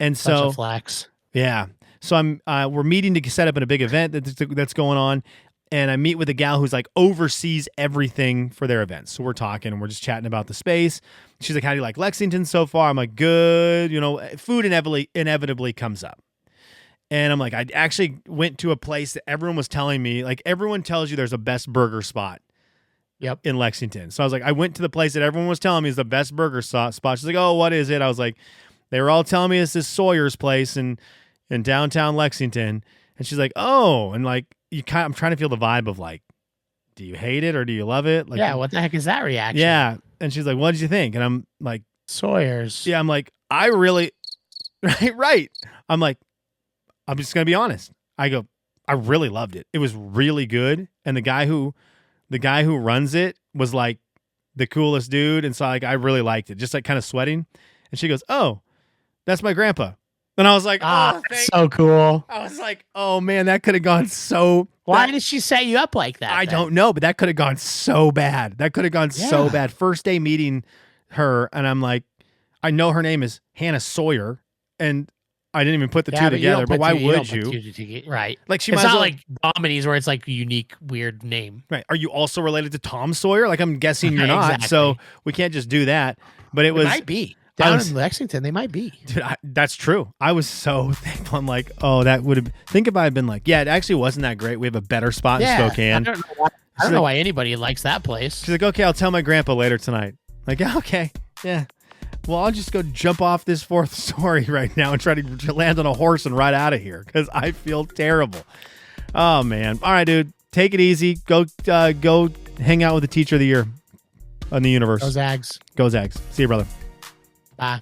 And so bunch of flax. Yeah. So we're meeting to set up in a big event that's going on. And I meet with a gal who's like oversees everything for their events. So we're talking and we're just chatting about the space. She's like, how do you like Lexington so far? I'm like, good. You know, food inevitably comes up. And I'm like, I actually went to a place that everyone was telling me, like everyone tells you there's a best burger spot in Lexington. So I was like, I went to the place that everyone was telling me is the best burger spot. She's like, oh, what is it? I was like, they were all telling me it's this Sawyer's place in downtown Lexington. And she's like, oh, and like, I'm trying to feel the vibe of like, do you hate it or do you love it? Like, yeah, what the heck is that reaction? Yeah. And she's like, what did you think? And I'm like, Sawyer's. Yeah, I'm like, I really, right. I'm like, I'm just going to be honest. I go, I really loved it. It was really good. And the guy who runs it was like the coolest dude. And so like, I really liked it, just like kind of sweating. And she goes, oh, that's my grandpa. And I was like, oh, that's so cool. I was like, oh man, that could have gone so. Why did she set you up like that? I don't know, but that could have gone so bad. That could have gone so bad. First day meeting her, and I'm like, I know her name is Hannah Sawyer, and I didn't even put the two together. But why would you? Right. Like it's not like Domini's where it's like a unique, weird name. Right. Are you also related to Tom Sawyer? Like I'm guessing you're not. Exactly. So we can't just do that. But it might be. Down in Lexington, they might be. Dude, that's true. I was so thankful. I'm like, oh, that would have. Think if I had been like, yeah, it actually wasn't that great. We have a better spot in Spokane. I don't know why anybody likes that place. She's like, okay, I'll tell my grandpa later tonight. Like, yeah, okay, yeah. Well, I'll just go jump off this 4th story right now and try to land on a horse and ride out of here because I feel terrible. Oh man. All right, dude. Take it easy. Go hang out with the teacher of the year on the universe. Go Zags. Go Zags. See you, brother. Bye.